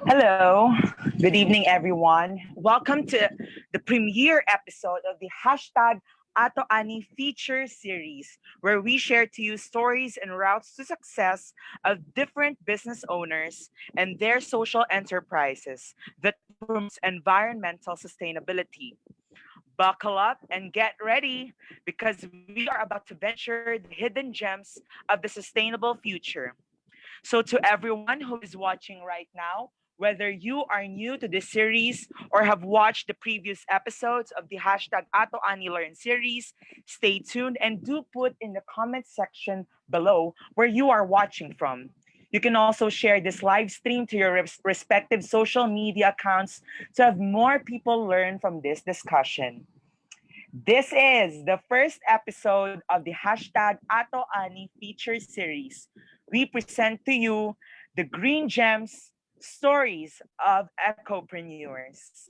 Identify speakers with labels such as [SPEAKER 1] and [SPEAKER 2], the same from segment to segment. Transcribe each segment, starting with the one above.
[SPEAKER 1] Hello, good evening, everyone. Welcome to the premiere episode of the hashtag AtoAni feature series, where we share to you stories and routes to success of different business owners and their social enterprises that promotes environmental sustainability. Buckle up and get ready because we are about to venture the hidden gems of the sustainable future. So, to everyone who is watching right now, whether you are new to this series or have watched the previous episodes of the hashtag AtoAniLearn series, stay tuned and do put in the comment section below where you are watching from. You can also share this live stream to your respective social media accounts to have more people learn from this discussion. This is the first episode of the hashtag AtoAni feature series. We present to you the Green Gems stories of Ecopreneurs.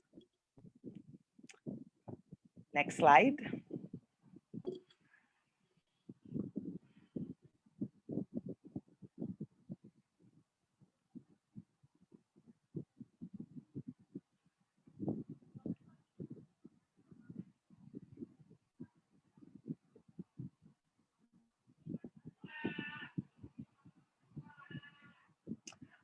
[SPEAKER 1] Next slide.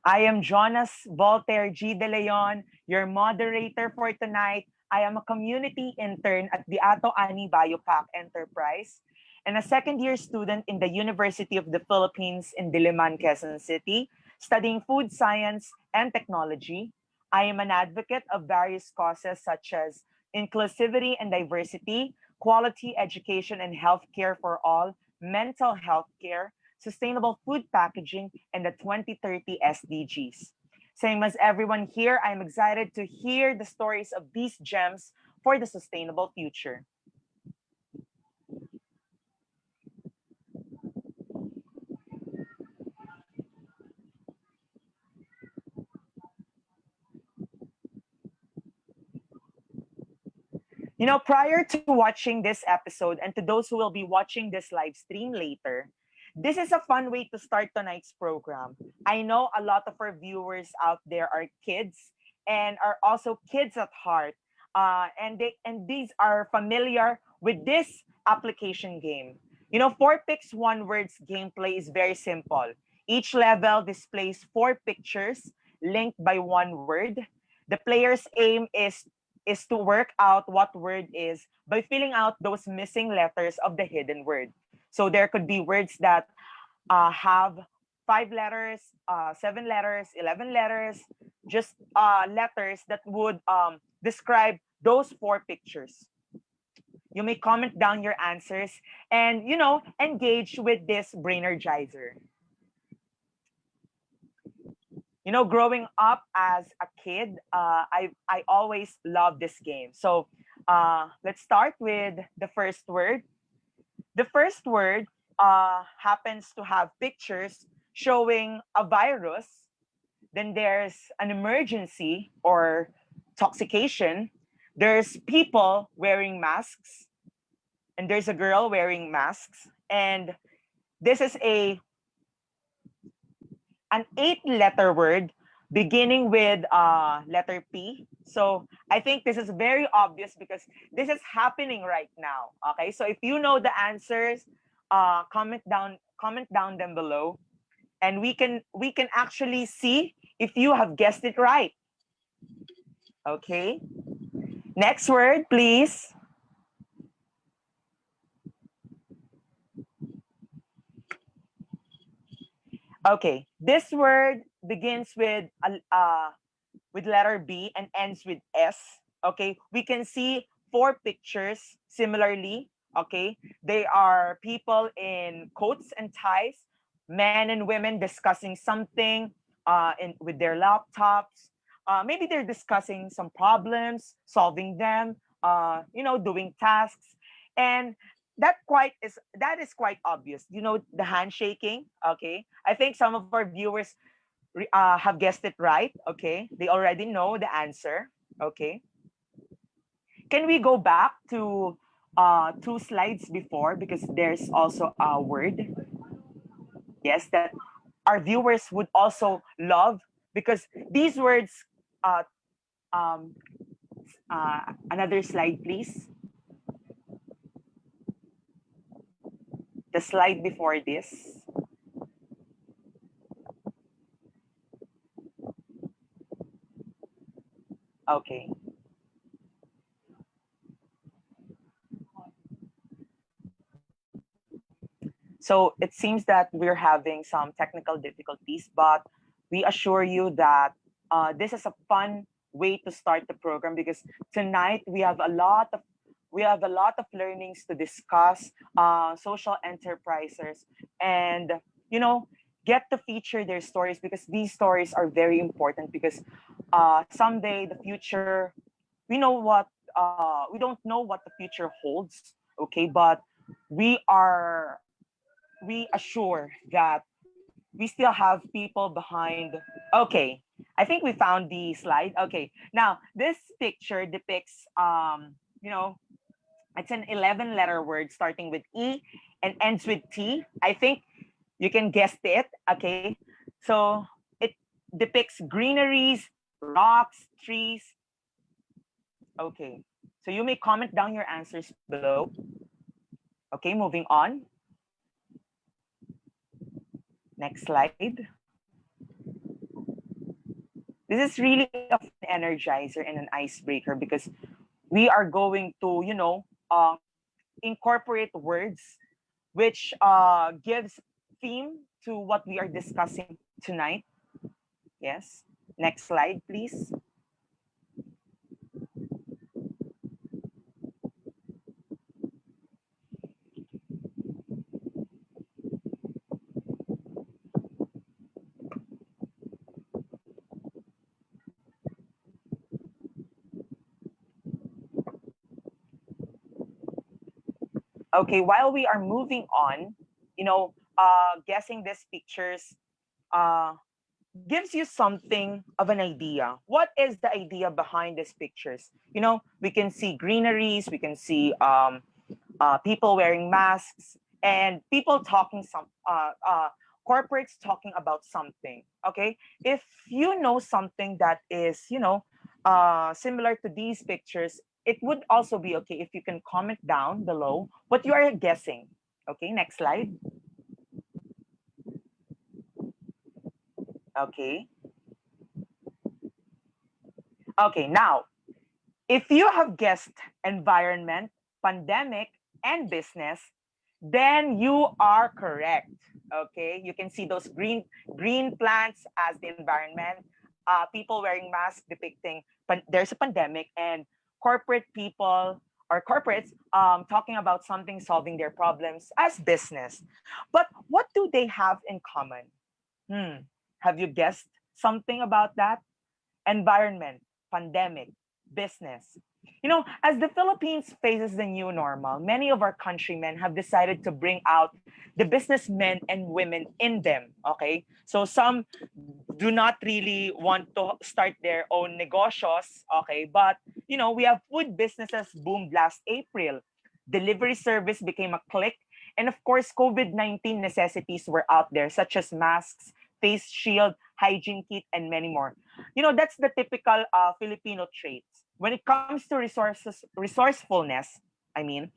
[SPEAKER 1] I am Jonas De Leon, your moderator for tonight. I am a community intern at the AtoAni BioPack Enterprise and a second-year student in the University of the Philippines in Diliman, Quezon City, studying food science and technology. I am an advocate of various causes such as inclusivity and diversity, quality education and healthcare for all, mental health care, sustainable food packaging, and the 2030 SDGs. Same as everyone here, I'm excited to hear the stories of these gems for the sustainable future. Prior to watching this episode and to those who will be watching this live stream later, this is a fun way to start tonight's program. I know a lot of our viewers out there are kids and are also kids at heart. And these are familiar with this application game. Four picks, one words gameplay is very simple. Each level displays four pictures linked by one word. The player's aim is to work out what word is by filling out those missing letters of the hidden word. So there could be words that have 5 letters, 7 letters, 11 letters, just letters that would describe those four pictures. You may comment down your answers and, engage with this brainergizer. Growing up as a kid, I always loved this game. So let's start with the first word. The first word happens to have pictures showing a virus. Then there's an emergency or toxication. There's people wearing masks, and there's a girl wearing masks. And this is an 8-letter word beginning with letter P. So I think this is very obvious because this is happening right now. Okay, so if you know the answers, comment down them below, and we can actually see if you have guessed it right. Okay, next word, please. Okay, this word begins with letter B and ends with S. Okay, we can see four pictures similarly. Okay, they are people in coats and ties, men and women discussing something with their laptops. Maybe they're discussing some problems, solving them, doing tasks. And that is quite obvious. You know, the handshaking. Okay, I think some of our viewers have guessed it right. Okay, they already know the answer. Okay, can we go back to two slides before, because there's also a word, yes, that our viewers would also love, because these words. Uh, um, Another slide, please. The slide before this. Okay. So it seems that we're having some technical difficulties, but we assure you that this is a fun way to start the program, because tonight we have a lot of learnings to discuss, social enterprises, and you know, get to feature their stories, because these stories are very important, because someday the future, we don't know what the future holds, okay, but we are we assure that we still have people behind. Okay, I think we found the slide. Okay, now this picture depicts, it's an 11 letter word starting with E and ends with T. I think you can guess it. Okay, so it depicts greeneries, rocks, trees. Okay, so you may comment down your answers below. Okay, moving on. Next slide. This is really a fun energizer and an icebreaker, because we are going to, incorporate words which gives theme to what we are discussing tonight. Yes. Next slide, please. Okay, while we are moving on, guessing these pictures uh, gives you something of an idea. What is the idea behind these pictures? You know, we can see greeneries, we can see people wearing masks, and people talking corporates talking about something. Okay, if you know something that is, similar to these pictures, it would also be okay if you can comment down below what you are guessing. Okay, next slide. Okay. Okay, now if you have guessed environment, pandemic, and business, then you are correct. Okay, you can see those green plants as the environment, people wearing masks depicting there's a pandemic, and corporate people or corporates talking about something, solving their problems as business. But what do they have in common? Have you guessed something about that? Environment, pandemic, business. You know, as the Philippines faces the new normal, many of our countrymen have decided to bring out the businessmen and women in them. Okay. So some do not really want to start their own negocios. Okay. But, we have food businesses boomed last April. Delivery service became a click. And of course, COVID-19 necessities were out there, such as masks, face shield, hygiene kit, and many more. That's the typical Filipino traits. When it comes to resourcefulness, I mean,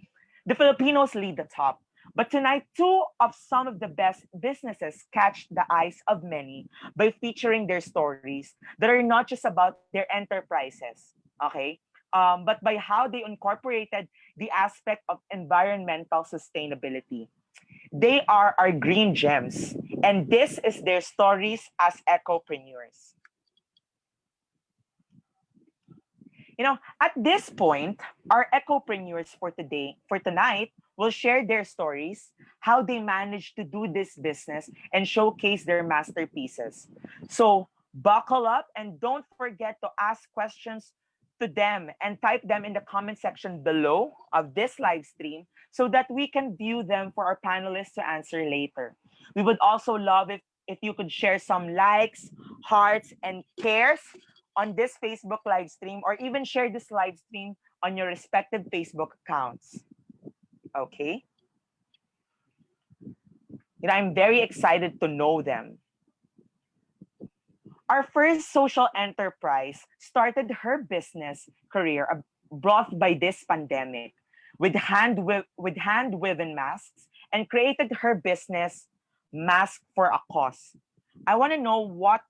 [SPEAKER 1] the Filipinos lead the top. But tonight, two of some of the best businesses catch the eyes of many by featuring their stories that are not just about their enterprises, okay? But by how they incorporated the aspect of environmental sustainability. They are our green gems, and this is their stories as ecopreneurs. At this point, our ecopreneurs for tonight, will share their stories, how they managed to do this business, and showcase their masterpieces. So buckle up and don't forget to ask questions to them and type them in the comment section below of this live stream so that we can view them for our panelists to answer later. We would also love if you could share some likes, hearts, and cares on this Facebook live stream, or even share this live stream on your respective Facebook accounts. Okay? I'm very excited to know them. Our first social enterprise started her business career brought by this pandemic with hand woven masks and created her business Mask for a Cause. I want to know what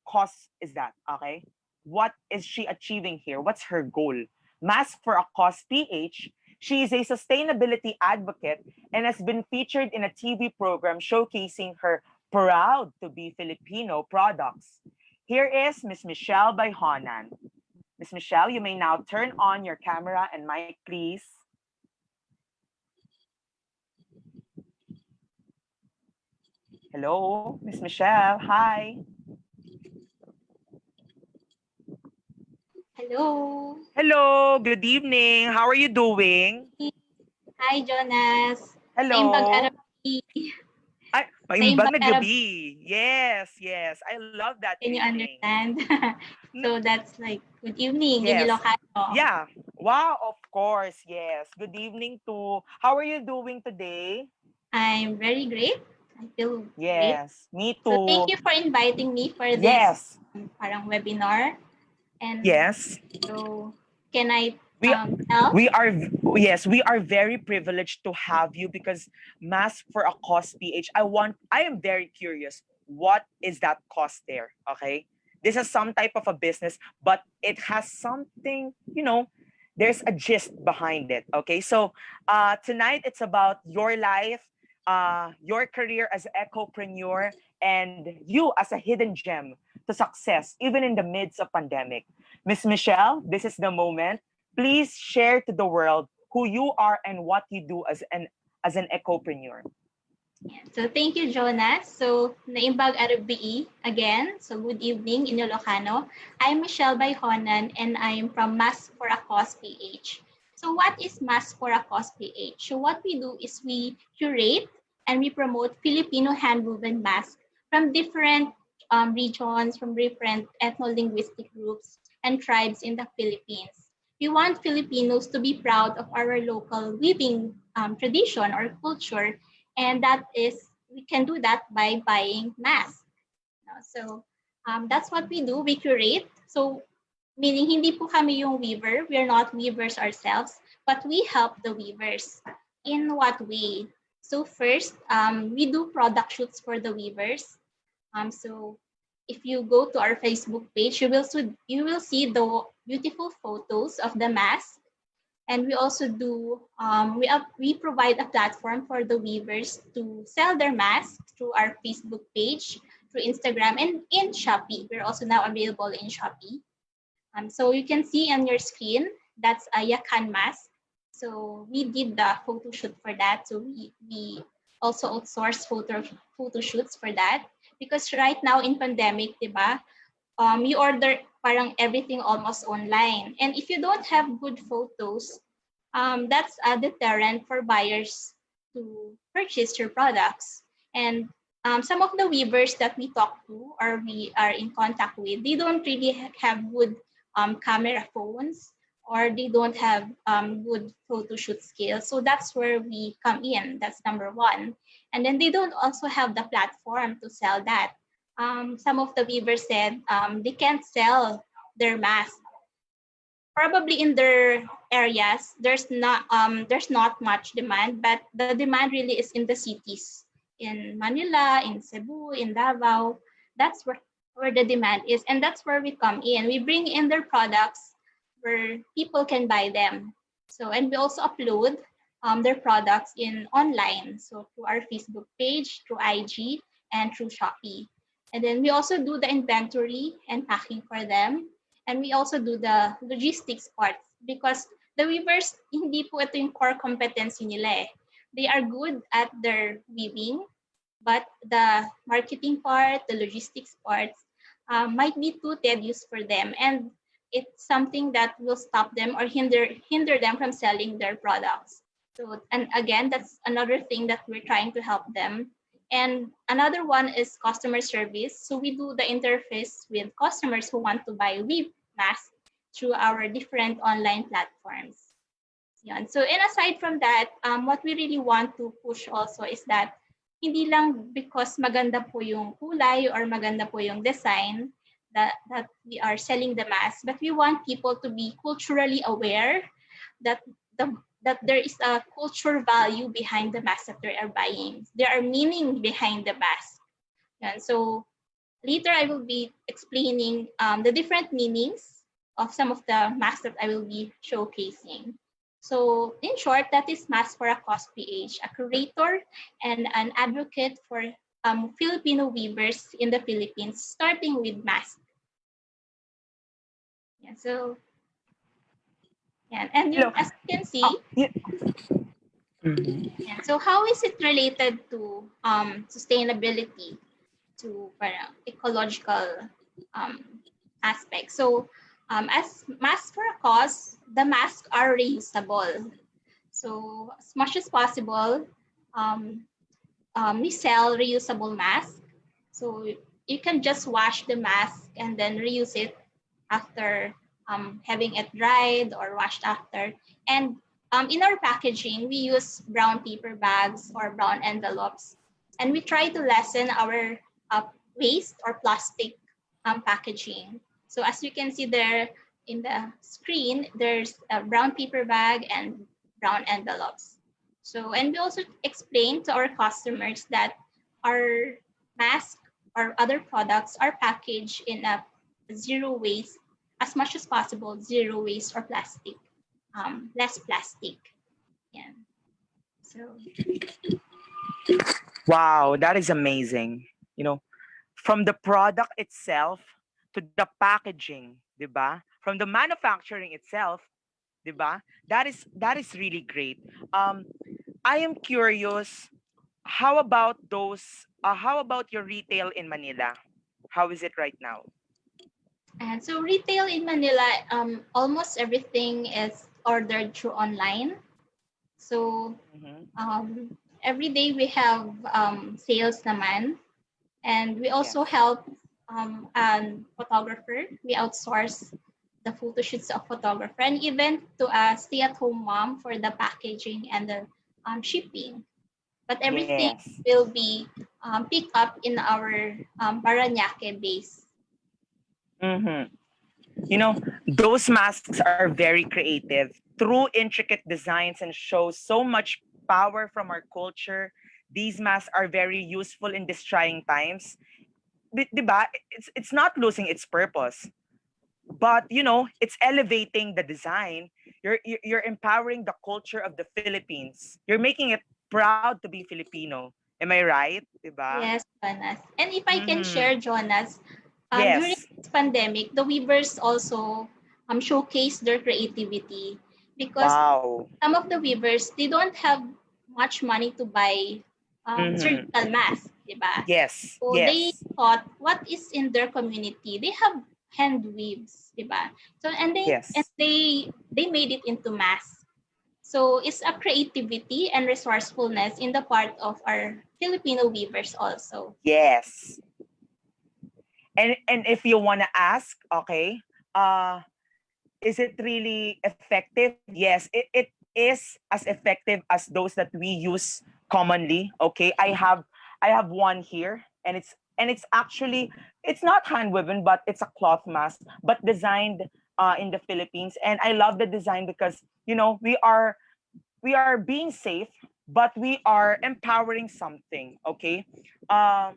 [SPEAKER 1] cause is that, okay? What is she achieving here? What's her goal? Mask for a Cause PH. She is a sustainability advocate and has been featured in a TV program showcasing her proud to be Filipino products. Here is Miss Michelle Bayhonan. Miss Michelle, you may now turn on your camera and mic, please. Hello, Miss Michelle. Hi.
[SPEAKER 2] Hello.
[SPEAKER 1] Hello, good evening. How are you doing?
[SPEAKER 2] Hi, Jonas.
[SPEAKER 1] Hello. Ay,
[SPEAKER 2] Saimbag
[SPEAKER 1] paimbag na
[SPEAKER 2] Arab.
[SPEAKER 1] gabi. Yes, yes. I love that
[SPEAKER 2] Can you
[SPEAKER 1] greeting.
[SPEAKER 2] understand? So that's like good evening in
[SPEAKER 1] Yes.
[SPEAKER 2] Ilocano.
[SPEAKER 1] Yeah. Wow, of course. Yes. Good evening to. How are you doing today?
[SPEAKER 2] I'm very great. I feel great.
[SPEAKER 1] Yes, me
[SPEAKER 2] So thank
[SPEAKER 1] too.
[SPEAKER 2] you for inviting me for this
[SPEAKER 1] Yes.
[SPEAKER 2] parang webinar. And
[SPEAKER 1] Yes.
[SPEAKER 2] so can I
[SPEAKER 1] We
[SPEAKER 2] tell?
[SPEAKER 1] we are yes, we are very privileged to have you because Mask for a Cause PH. I am very curious. What is that cost there? Okay. This is some type of a business, but it has something, there's a gist behind it. Okay. So tonight it's about your life, your career as an ecopreneur, and you as a hidden gem to success, even in the midst of pandemic. Miss Michelle, this is the moment. Please share to the world who you are and what you do as an ecopreneur.
[SPEAKER 2] So thank you, Jonas. So naimbag RBE again. So good evening in Ilocano. I'm Michelle Bayhonan and I'm from Mask for a Cause PH. So what is Mask for a Cause PH? So what we do is we curate and we promote Filipino hand-woven masks from different regions, from different ethno-linguistic groups and tribes in the Philippines. We want Filipinos to be proud of our local weaving tradition or culture, and that is we can do that by buying masks. So that's what we do. We curate. So meaning hindi po kami yung weaver. We are not weavers ourselves, but we help the weavers. In what way? So first, we do product shoots for the weavers. So if you go to our Facebook page, you will see the beautiful photos of the mask. And we also do, we provide a platform for the weavers to sell their masks through our Facebook page, through Instagram, and in Shopee. We're also now available in Shopee. So you can see on your screen, that's a Yakan mask. So we did the photo shoot for that. So we also outsource photo shoots for that. Because right now in pandemic, diba, you order parang everything almost online. And if you don't have good photos, that's a deterrent for buyers to purchase your products. And some of the weavers that we talk to or we are in contact with, they don't really have good camera phones, or they don't have good photo shoot skills. So that's where we come in. That's number one. And then they don't also have the platform to sell that. Some of the weavers said they can't sell their masks. Probably in their areas, there's not much demand, but the demand really is in the cities, in Manila, in Cebu, in Davao. That's where the demand is, and that's where we come in. We bring in their products where people can buy them. So, and we also upload their products in online, so through our Facebook page, through IG, and through Shopee. And then we also do the inventory and packing for them. And we also do the logistics part, because the weavers, hindi po ito yung core competency nila eh. They are good at their weaving, but the marketing part, the logistics parts might be too tedious for them. And it's something that will stop them or hinder them from selling their products. So, and again, that's another thing that we're trying to help them. And another one is customer service. So we do the interface with customers who want to buy weave masks through our different online platforms. Yan. So, and aside from that, what we really want to push also is that hindi lang because maganda po yung kulay or maganda po yung design that we are selling the mask, but we want people to be culturally aware that that there is a cultural value behind the mask that they are buying. There are meaning behind the mask. And so later I will be explaining the different meanings of some of the masks that I will be showcasing. So in short, that is Mask for a Cause PH, a curator and an advocate for Filipino weavers in the Philippines, starting with masks. Yeah, so yeah, and
[SPEAKER 1] Hello.
[SPEAKER 2] as you can see, yeah, so how is it related to sustainability, to ecological aspects? So as Masks for a Cause, the masks are reusable. So as much as possible, we sell reusable masks. So you can just wash the mask and then reuse it after having it dried or washed after. And in our packaging, we use brown paper bags or brown envelopes. And we try to lessen our waste or plastic packaging. So as you can see there in the screen, there's a brown paper bag and brown envelopes. So, and we also explain to our customers that our mask or other products are packaged in a zero waste, as much as possible, zero waste or plastic, less plastic. Yeah. So.
[SPEAKER 1] Wow, that is amazing. You know, from the product itself to the packaging, 'di ba? From the manufacturing itself, 'di ba? That is really great. I am curious, how about your retail in Manila? How is it right now?
[SPEAKER 2] And so retail in Manila, almost everything is ordered through online. So
[SPEAKER 1] Mm-hmm.
[SPEAKER 2] every day we have sales naman, and we
[SPEAKER 1] Yes.
[SPEAKER 2] also help an photographer. We outsource the photo shoots of photographer and even to a stay-at-home mom for the packaging and the shipping. But everything
[SPEAKER 1] Yes.
[SPEAKER 2] will be picked up in our Parañaque base.
[SPEAKER 1] Mm-hmm. You know, those masks are very creative, true intricate designs, and show so much power from our culture. These masks are very useful in these trying times. Diba? It's not losing its purpose, but it's elevating the design. You're empowering the culture of the Philippines. You're making it proud to be Filipino. Am I right? Diba?
[SPEAKER 2] Yes, Jonas. And if I can
[SPEAKER 1] Mm-hmm.
[SPEAKER 2] share, Jonas, during
[SPEAKER 1] Yes.
[SPEAKER 2] this pandemic, the weavers also showcase their creativity because
[SPEAKER 1] Wow.
[SPEAKER 2] some of the weavers, they don't have much money to buy
[SPEAKER 1] Mm-hmm.
[SPEAKER 2] surgical masks, diba?
[SPEAKER 1] Yes.
[SPEAKER 2] So they
[SPEAKER 1] Yes.
[SPEAKER 2] thought, what is in their community? They have hand weaves, diba? So and
[SPEAKER 1] Yes.
[SPEAKER 2] they made it into masks. So it's a creativity and resourcefulness in the part of our Filipino weavers also.
[SPEAKER 1] Yes. And if you want to ask, okay, uh is it really effective? Yes, it is as effective as those that we use commonly. Okay, I have one here, and it's actually, it's not hand woven, but it's a cloth mask, but designed in the Philippines. And I love the design because we are being safe, but we are empowering something. Okay, um,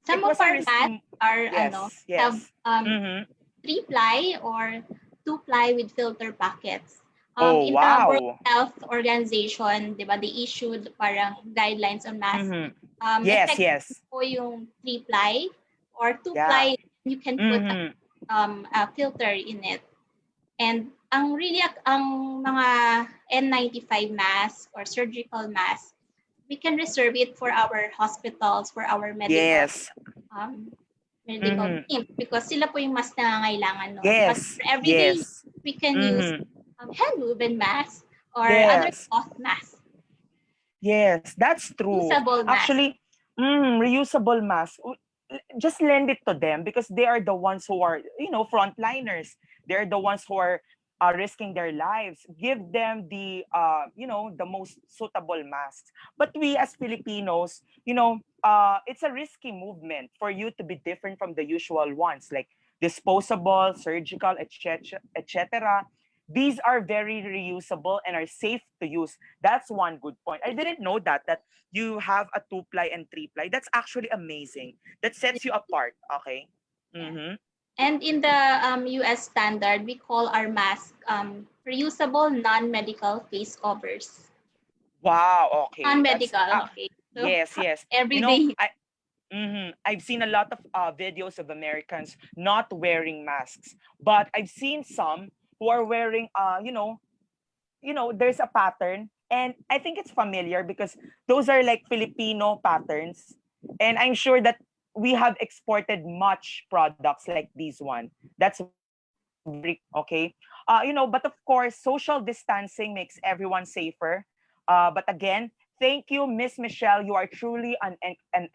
[SPEAKER 2] Some
[SPEAKER 1] it
[SPEAKER 2] of
[SPEAKER 1] was a
[SPEAKER 2] our
[SPEAKER 1] risky.
[SPEAKER 2] mats are
[SPEAKER 1] Yes,
[SPEAKER 2] have
[SPEAKER 1] yes. Mm-hmm.
[SPEAKER 2] 3-ply or 2-ply with filter pockets.
[SPEAKER 1] Oh,
[SPEAKER 2] In the World
[SPEAKER 1] wow.
[SPEAKER 2] Health Organization, di ba, they issued parang guidelines on masks.
[SPEAKER 1] Mm-hmm. Yes,
[SPEAKER 2] Effective
[SPEAKER 1] yes.
[SPEAKER 2] po yung 3-ply or
[SPEAKER 1] Yeah.
[SPEAKER 2] 2-ply, you can put
[SPEAKER 1] Mm-hmm.
[SPEAKER 2] a filter in it. And ang mga N95 mask or surgical mask, we can reserve it for our hospitals, for our medical
[SPEAKER 1] Yes.
[SPEAKER 2] um, medical team because sila po yung mas nangangailangan nun. But
[SPEAKER 1] Yes.
[SPEAKER 2] for everyday,
[SPEAKER 1] Yes.
[SPEAKER 2] we can use hand woven mask or other
[SPEAKER 1] Yes.
[SPEAKER 2] cloth mask.
[SPEAKER 1] Yes, that's true.
[SPEAKER 2] Reusable mask.
[SPEAKER 1] Actually, reusable mask. Just lend it to them because they are the ones who are, frontliners. They're the ones who are risking their lives. Give them the, the most suitable masks. But we as Filipinos, it's a risky movement for you to be different from the usual ones, like disposable, surgical, etc., etc. These are very reusable and are safe to use. That's one good point. I didn't know that you have a 2-ply and 3-ply. That's actually amazing. That sets you apart. Okay.
[SPEAKER 2] Yeah.
[SPEAKER 1] Mm-hmm.
[SPEAKER 2] And in the US standard, we call our mask reusable non-medical face covers.
[SPEAKER 1] Wow. Okay. That's
[SPEAKER 2] Non-medical, okay. So
[SPEAKER 1] yes, yes.
[SPEAKER 2] everyday.
[SPEAKER 1] I've seen a lot of videos of Americans not wearing masks, but I've seen some who are wearing there's a pattern, and I think it's familiar because those are like Filipino patterns, and I'm sure that we have exported much products like this one. That's very okay. But of course, social distancing makes everyone safer. But again, thank you, Miss Michelle. You are truly an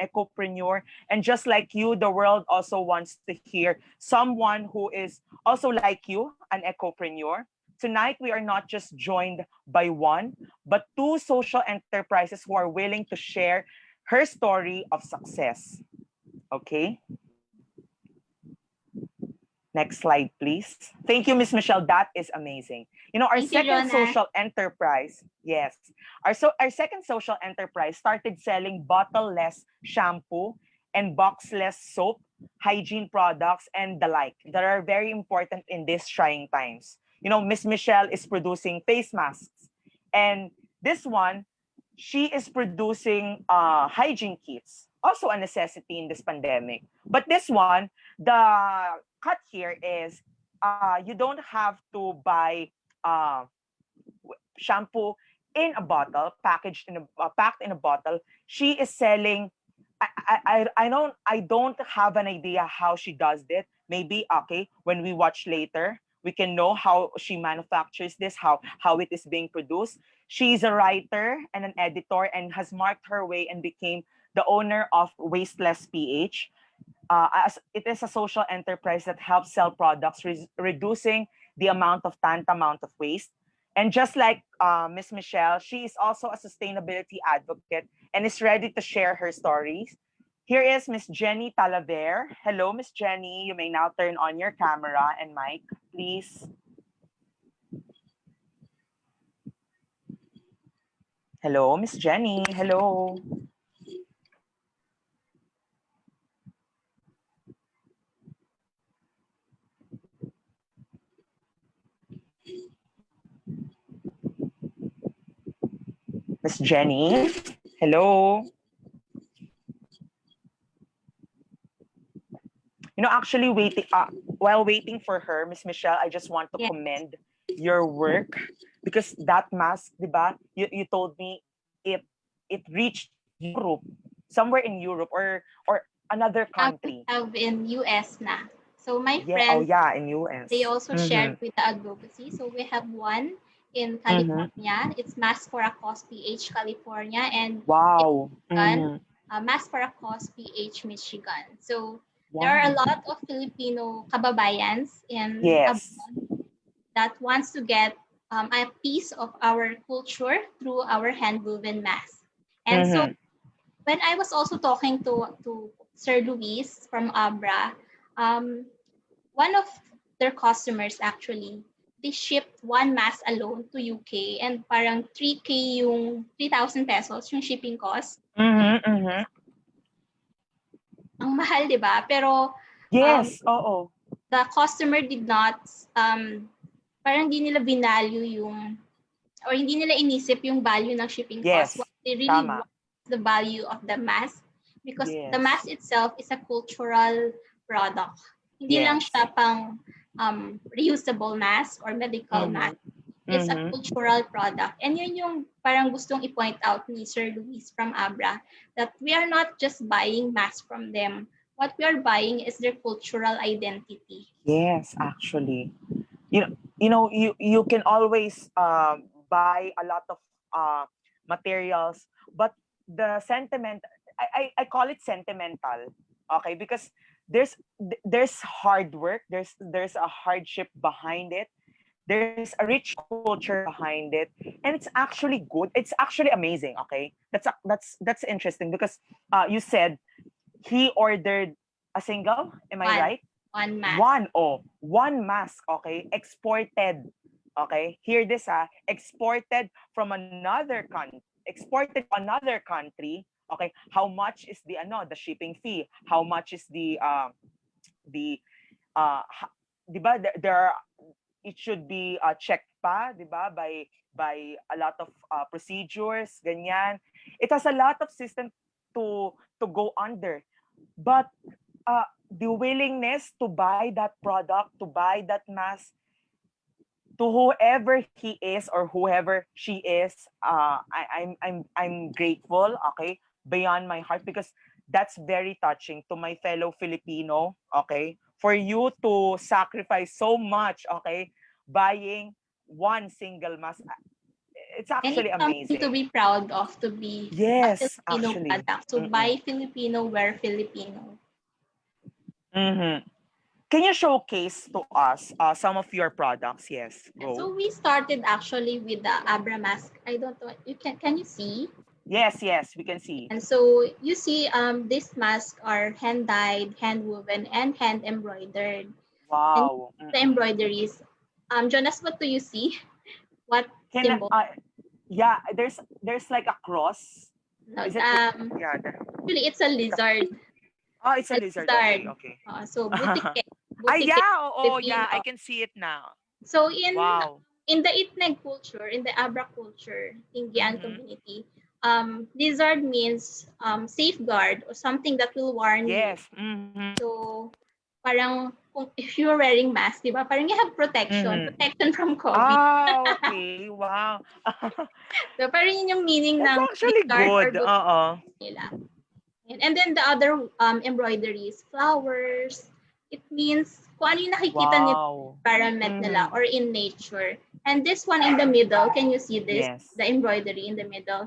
[SPEAKER 1] ecopreneur, and just like you, the world also wants to hear someone who is also like you, an ecopreneur. Tonight, we are not just joined by one, but two social enterprises who are willing to share her story of success. Okay? Next slide, please. Thank you, Miss Michelle. That is amazing. Our
[SPEAKER 2] Thank you,
[SPEAKER 1] second
[SPEAKER 2] Jonas.
[SPEAKER 1] social enterprise, yes, our second social enterprise started selling bottle-less shampoo and box-less soap, hygiene products, and the like that are very important in these trying times. Miss Michelle is producing face masks, and this one, she is producing hygiene kits, also a necessity in this pandemic. But this one, the cut here is you don't have to buy uh, shampoo in a bottle, packed in a bottle. She is selling. I don't have an idea how she does it. Maybe okay when we watch later we can know how she manufactures this, how it is being produced. She's a writer and an editor and has marked her way and became the owner of Wasteless PH. As it is a social enterprise that helps sell products, reducing the tantamount of waste. And just like Miss Michelle, she is also a sustainability advocate and is ready to share her stories. Here is Miss Jenny Talaver. Hello, Miss Jenny. You may now turn on your camera and mic, please. Hello, Miss Jenny. Hello. Miss Jenny. Hello. Actually while waiting for her, Miss Michelle, I just want to
[SPEAKER 2] Yeah.
[SPEAKER 1] commend your work because that mask, di ba? You told me it reached Europe, somewhere in Europe or another
[SPEAKER 2] Now we
[SPEAKER 1] country.
[SPEAKER 2] have in US na. So my
[SPEAKER 1] Yeah, oh
[SPEAKER 2] friends,
[SPEAKER 1] yeah, in
[SPEAKER 2] they
[SPEAKER 1] US.
[SPEAKER 2] also shared with the advocacy. So we have one in
[SPEAKER 1] Mm-hmm.
[SPEAKER 2] California. It's Mask for a Cause PH, California, and in
[SPEAKER 1] Wow.
[SPEAKER 2] Michigan,
[SPEAKER 1] Mm-hmm.
[SPEAKER 2] Mask for a Cause PH, Michigan. So there are a
[SPEAKER 1] Wow.
[SPEAKER 2] lot of Filipino kababayans in
[SPEAKER 1] Yes.
[SPEAKER 2] abroad that wants to get a piece of our culture through our hand woven mask. And so
[SPEAKER 1] Mm-hmm.
[SPEAKER 2] when I was also talking to Sir Luis from Abra, um, one of their customers actually, they shipped one mask alone to UK and parang 3K yung 3,000 pesos yung shipping cost.
[SPEAKER 1] Mm-hmm. Mm-hmm.
[SPEAKER 2] Ang mahal, di ba? Pero um,
[SPEAKER 1] Yes. Oo.
[SPEAKER 2] the customer did not, parang hindi nila binalue yung, or hindi nila inisip yung value ng shipping cost.
[SPEAKER 1] Yes.
[SPEAKER 2] What they really
[SPEAKER 1] Tama.
[SPEAKER 2] want is the value of the mask because the
[SPEAKER 1] Yes.
[SPEAKER 2] mask itself is a cultural product. Hindi lang
[SPEAKER 1] Yes.
[SPEAKER 2] siya pang reusable mask or medical
[SPEAKER 1] Mm-hmm.
[SPEAKER 2] mask. It's a
[SPEAKER 1] Mm-hmm.
[SPEAKER 2] cultural product. And yun yung parang gustong i-point out ni Sir Luis from Abra that we are not just buying masks from them. what we are buying is their cultural identity.
[SPEAKER 1] Yes, actually. You can always buy a lot of uh, materials, but the sentiment, I call it sentimental, okay, because there's hard work, there's a hardship behind it, there's a rich culture behind it, and it's actually good, it's actually amazing, okay. That's interesting because you said he ordered a single, am I
[SPEAKER 2] One,
[SPEAKER 1] right?
[SPEAKER 2] one mask.
[SPEAKER 1] One mask, okay, exported. Okay, hear this, exported from another country, exported to another country. Okay, how much is the shipping fee? How much is the di ba there are, it should be checked pa, di ba, by a lot of procedures, ganyan. It has a lot of system to go under. But the willingness to buy that product, to buy that mask, to whoever he is or whoever she is, I'm grateful, okay, beyond my heart, because that's very touching to my fellow Filipino, okay, for you to sacrifice so much, okay, buying one single mask. It's
[SPEAKER 2] And
[SPEAKER 1] actually
[SPEAKER 2] it's something to
[SPEAKER 1] amazing.
[SPEAKER 2] be proud of to be a
[SPEAKER 1] Yes,
[SPEAKER 2] Filipino
[SPEAKER 1] actually.
[SPEAKER 2] product. So
[SPEAKER 1] Mm-mm.
[SPEAKER 2] buy Filipino, wear Filipino.
[SPEAKER 1] Mm-hmm. Can you showcase to us some of your products? Yes,
[SPEAKER 2] And
[SPEAKER 1] go.
[SPEAKER 2] so we started actually with the Abra mask. I don't know, can you see?
[SPEAKER 1] Yes, yes, we can see.
[SPEAKER 2] And so you see these masks are hand dyed, hand woven, and hand embroidered. And
[SPEAKER 1] Wow.
[SPEAKER 2] the
[SPEAKER 1] Mm-mm.
[SPEAKER 2] embroideries. Jonas, what do you see? What
[SPEAKER 1] Can
[SPEAKER 2] symbol?
[SPEAKER 1] yeah, there's like a cross.
[SPEAKER 2] No,
[SPEAKER 1] Is it? Yeah.
[SPEAKER 2] actually it's a lizard.
[SPEAKER 1] Oh, it's a
[SPEAKER 2] A
[SPEAKER 1] lizard. Okay,
[SPEAKER 2] lizard.
[SPEAKER 1] okay.
[SPEAKER 2] So boutique,
[SPEAKER 1] Yeah.
[SPEAKER 2] boutique
[SPEAKER 1] Oh, yeah. I
[SPEAKER 2] Filipino.
[SPEAKER 1] can see it now.
[SPEAKER 2] So
[SPEAKER 1] Wow.
[SPEAKER 2] in the Itneg culture, in the Abra culture, in Gian
[SPEAKER 1] Mm-hmm.
[SPEAKER 2] community, lizard means safeguard or something that will warn you.
[SPEAKER 1] Yes. Mm-hmm.
[SPEAKER 2] So parang kung if you're wearing mask, di ba? Parang you have protection,
[SPEAKER 1] Mm-hmm.
[SPEAKER 2] protection from COVID.
[SPEAKER 1] Ah, okay. Wow.
[SPEAKER 2] So parang yun yung meaning
[SPEAKER 1] That's
[SPEAKER 2] ng
[SPEAKER 1] actually
[SPEAKER 2] lizard or
[SPEAKER 1] good.
[SPEAKER 2] boutique
[SPEAKER 1] Uh-uh.
[SPEAKER 2] nila. And then the other embroideries, flowers, it means kung ano yung nakikita nila
[SPEAKER 1] Wow.
[SPEAKER 2] sa environment nila
[SPEAKER 1] Mm-hmm.
[SPEAKER 2] or in nature. And this one in the middle, can you see this?
[SPEAKER 1] Yes.
[SPEAKER 2] The embroidery in the middle.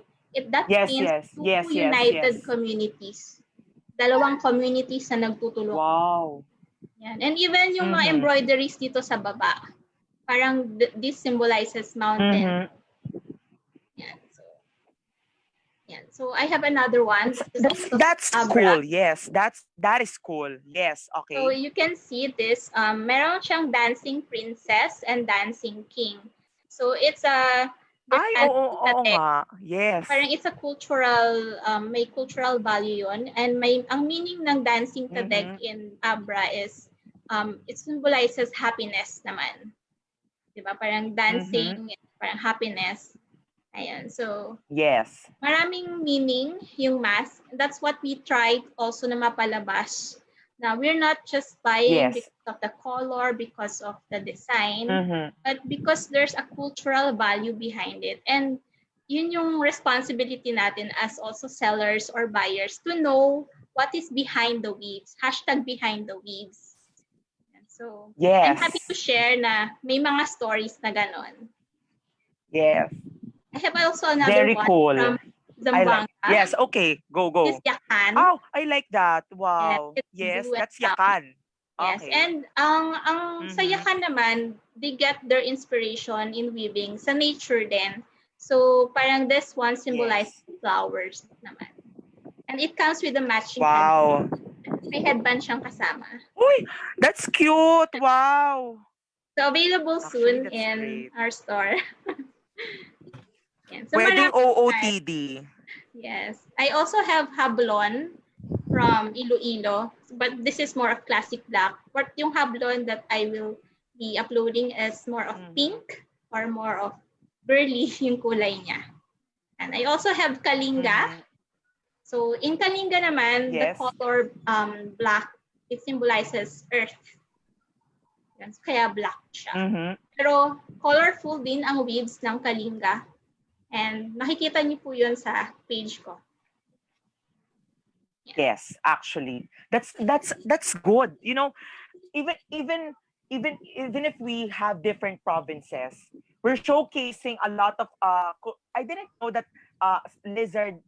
[SPEAKER 2] That
[SPEAKER 1] Yes,
[SPEAKER 2] means
[SPEAKER 1] yes,
[SPEAKER 2] two
[SPEAKER 1] yes, yes,
[SPEAKER 2] united
[SPEAKER 1] yes.
[SPEAKER 2] communities. Dalawang communities na nagtutulungan.
[SPEAKER 1] Wow.
[SPEAKER 2] Yan. And even yung mga
[SPEAKER 1] Mm-hmm.
[SPEAKER 2] embroideries dito sa baba, parang this symbolizes mountain.
[SPEAKER 1] Mm-hmm.
[SPEAKER 2] Yan. So I have another one. This is also
[SPEAKER 1] That's
[SPEAKER 2] Abra.
[SPEAKER 1] cool. Yes, that is cool. Yes.
[SPEAKER 2] So
[SPEAKER 1] Okay.
[SPEAKER 2] you can see this, meron siyang dancing princess and dancing king. So it's the
[SPEAKER 1] Ay, oo,
[SPEAKER 2] dancing
[SPEAKER 1] oo
[SPEAKER 2] tatek.
[SPEAKER 1] nga. Yes.
[SPEAKER 2] Parang it's a cultural, may cultural value yun. And ang meaning ng dancing tatek
[SPEAKER 1] Mm-hmm.
[SPEAKER 2] in Abra is, it symbolizes happiness naman. Diba? Parang
[SPEAKER 1] Mm-hmm.
[SPEAKER 2] dancing, parang happiness. Ayan, so
[SPEAKER 1] Yes.
[SPEAKER 2] maraming meaning yung mask. That's what we tried also na mapalabas. Now, we're not just buying
[SPEAKER 1] Yes.
[SPEAKER 2] because of the color, because of the design,
[SPEAKER 1] Mm-hmm.
[SPEAKER 2] but because there's a cultural value behind it. And yun yung responsibility natin as also sellers or buyers to know what is behind the weaves. Hashtag behind the weaves. And so, I'm happy to
[SPEAKER 1] Yes.
[SPEAKER 2] share na may mga stories na ganon.
[SPEAKER 1] Yes.
[SPEAKER 2] I have also another
[SPEAKER 1] Very
[SPEAKER 2] one
[SPEAKER 1] cool.
[SPEAKER 2] from
[SPEAKER 1] I like.
[SPEAKER 2] Zamboanga.
[SPEAKER 1] Yes. Okay. Go.
[SPEAKER 2] This
[SPEAKER 1] Go.
[SPEAKER 2] yakan.
[SPEAKER 1] Oh, I like that.
[SPEAKER 2] And
[SPEAKER 1] Wow.
[SPEAKER 2] it's
[SPEAKER 1] Yes,
[SPEAKER 2] blue and
[SPEAKER 1] that's
[SPEAKER 2] brown.
[SPEAKER 1] yakan.
[SPEAKER 2] Yes.
[SPEAKER 1] Okay.
[SPEAKER 2] And ang sa
[SPEAKER 1] Mm-hmm.
[SPEAKER 2] yakan naman, they get their inspiration in weaving sa nature din. So parang this one symbolizes
[SPEAKER 1] Yes.
[SPEAKER 2] flowers naman. And it comes with a matching headband.
[SPEAKER 1] Wow.
[SPEAKER 2] May headband siyang kasama.
[SPEAKER 1] Uy, that's cute. Wow.
[SPEAKER 2] So available
[SPEAKER 1] Actually,
[SPEAKER 2] soon
[SPEAKER 1] that's
[SPEAKER 2] in
[SPEAKER 1] great.
[SPEAKER 2] our store. Yan. So
[SPEAKER 1] Pwedeng
[SPEAKER 2] marami.
[SPEAKER 1] OOTD.
[SPEAKER 2] Yes. I also have hablon from Iloilo, but this is more of classic black. But yung hablon that I will be uploading is more of
[SPEAKER 1] Mm-hmm.
[SPEAKER 2] pink or more of burly yung kulay niya. And I also have kalinga.
[SPEAKER 1] Mm-hmm.
[SPEAKER 2] So in kalinga naman, the
[SPEAKER 1] Yes.
[SPEAKER 2] color black, it symbolizes earth. Yan. So, kaya black siya.
[SPEAKER 1] Mm-hmm.
[SPEAKER 2] Pero colorful din ang weaves ng kalinga. And makikita niyo po yun sa page ko.
[SPEAKER 1] Yes, actually. That's good. You know, even even even if we have different provinces, we're showcasing a lot of I didn't know that lizard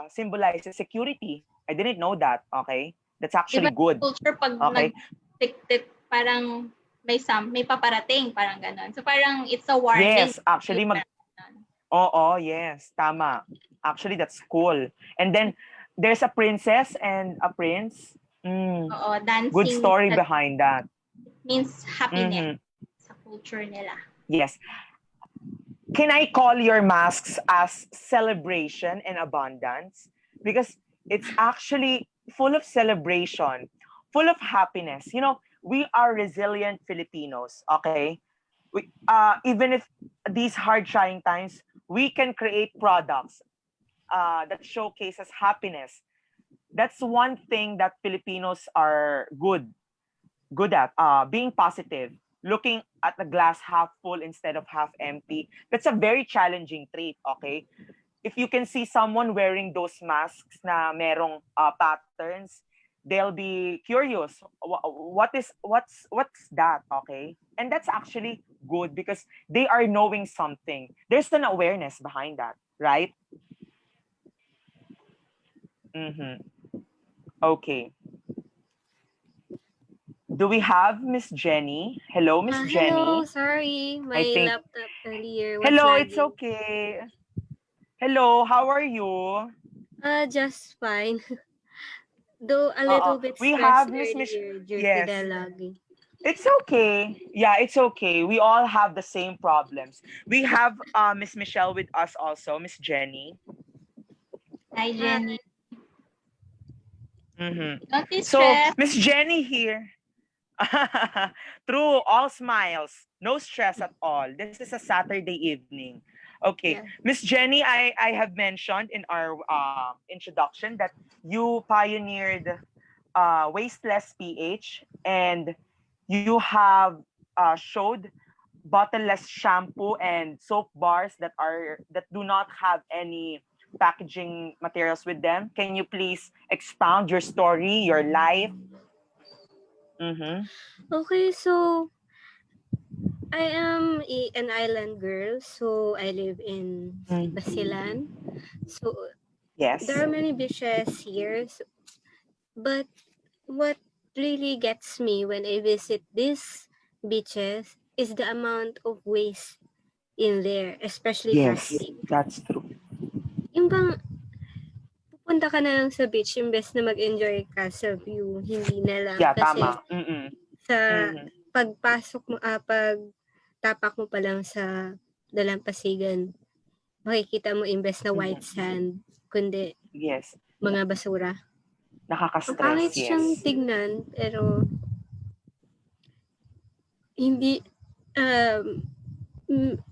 [SPEAKER 1] symbolizes security. I didn't know that. Okay, that's
[SPEAKER 2] Di ba
[SPEAKER 1] actually good.
[SPEAKER 2] culture pag
[SPEAKER 1] Okay.
[SPEAKER 2] nag-tik-tik, parang may paparating, parang ganon. So parang it's a warning.
[SPEAKER 1] Yes, actually Oo, yes, tama. Actually, that's cool. And then there's a princess and a prince. Mm,
[SPEAKER 2] Oo,
[SPEAKER 1] good
[SPEAKER 2] dancing
[SPEAKER 1] story behind that.
[SPEAKER 2] means happiness
[SPEAKER 1] Mm-hmm.
[SPEAKER 2] sa culture nila.
[SPEAKER 1] Yes. Can I call your masks as celebration and abundance? Because it's actually full of celebration, full of happiness. You know, we are resilient Filipinos, okay? Even if these hard trying times, we can create products that showcases happiness. That's one thing that Filipinos are good at, being positive, looking at the glass half full instead of half empty. That's a very challenging trait, okay? If you can see someone wearing those masks na merong patterns, they'll be curious. What's that, okay? And that's actually good because they are knowing something. There's an awareness behind that, right? Mm-hmm. Okay. Do we have Miss Jenny? Hello, Miss
[SPEAKER 3] Hello,
[SPEAKER 1] Jenny.
[SPEAKER 3] sorry,
[SPEAKER 1] I
[SPEAKER 3] my
[SPEAKER 1] think.
[SPEAKER 3] laptop earlier was
[SPEAKER 1] Hello, it's
[SPEAKER 3] lagging.
[SPEAKER 1] okay. Hello, how are you?
[SPEAKER 3] Just fine. Though a little bit
[SPEAKER 1] We
[SPEAKER 3] stressed
[SPEAKER 1] have Miss Mich.
[SPEAKER 3] earlier due to the
[SPEAKER 1] Yes,
[SPEAKER 3] lagging.
[SPEAKER 1] it's okay. Yeah, it's okay. We all have the same problems. We have Miss Michelle with us also, Miss Jenny.
[SPEAKER 2] Hi,
[SPEAKER 3] Hi.
[SPEAKER 2] Jenny.
[SPEAKER 1] Mm-hmm.
[SPEAKER 2] Don't be
[SPEAKER 1] So
[SPEAKER 2] stressed.
[SPEAKER 1] Miss Jenny here. True, all smiles, no stress at all. This is a Saturday evening. Okay,
[SPEAKER 3] Yeah.
[SPEAKER 1] Miss Jenny, I have mentioned in our introduction that you pioneered Wasteless PH, and you have showed bottleless shampoo and soap bars that do not have any packaging materials with them. Can you please expound your story, your life? Mm-hmm.
[SPEAKER 3] Okay, so I am an island girl, so I live in
[SPEAKER 1] Mm.
[SPEAKER 3] Basilan. So there
[SPEAKER 1] Yes.
[SPEAKER 3] are many beaches here, but what really gets me when I visit these beaches is the amount of waste in there, especially
[SPEAKER 1] Yes,
[SPEAKER 3] plastic.
[SPEAKER 1] that's true.
[SPEAKER 3] Yung bang pupunta ka na lang sa beach imbes na mag-enjoy ka sa view, hindi na lang.
[SPEAKER 1] Yeah,
[SPEAKER 3] Kasi
[SPEAKER 1] tama. Mm-mm.
[SPEAKER 3] sa
[SPEAKER 1] Mm-hmm.
[SPEAKER 3] pagpasok mo, pag tapak mo pa lang sa dalampasigan, makikita mo imbes na white
[SPEAKER 1] Mm-hmm.
[SPEAKER 3] sand, kundi
[SPEAKER 1] Yes.
[SPEAKER 3] mga basura. Ang pangit
[SPEAKER 1] Nakaka-stress,
[SPEAKER 3] siyang
[SPEAKER 1] yes.
[SPEAKER 3] tignan, pero hindi,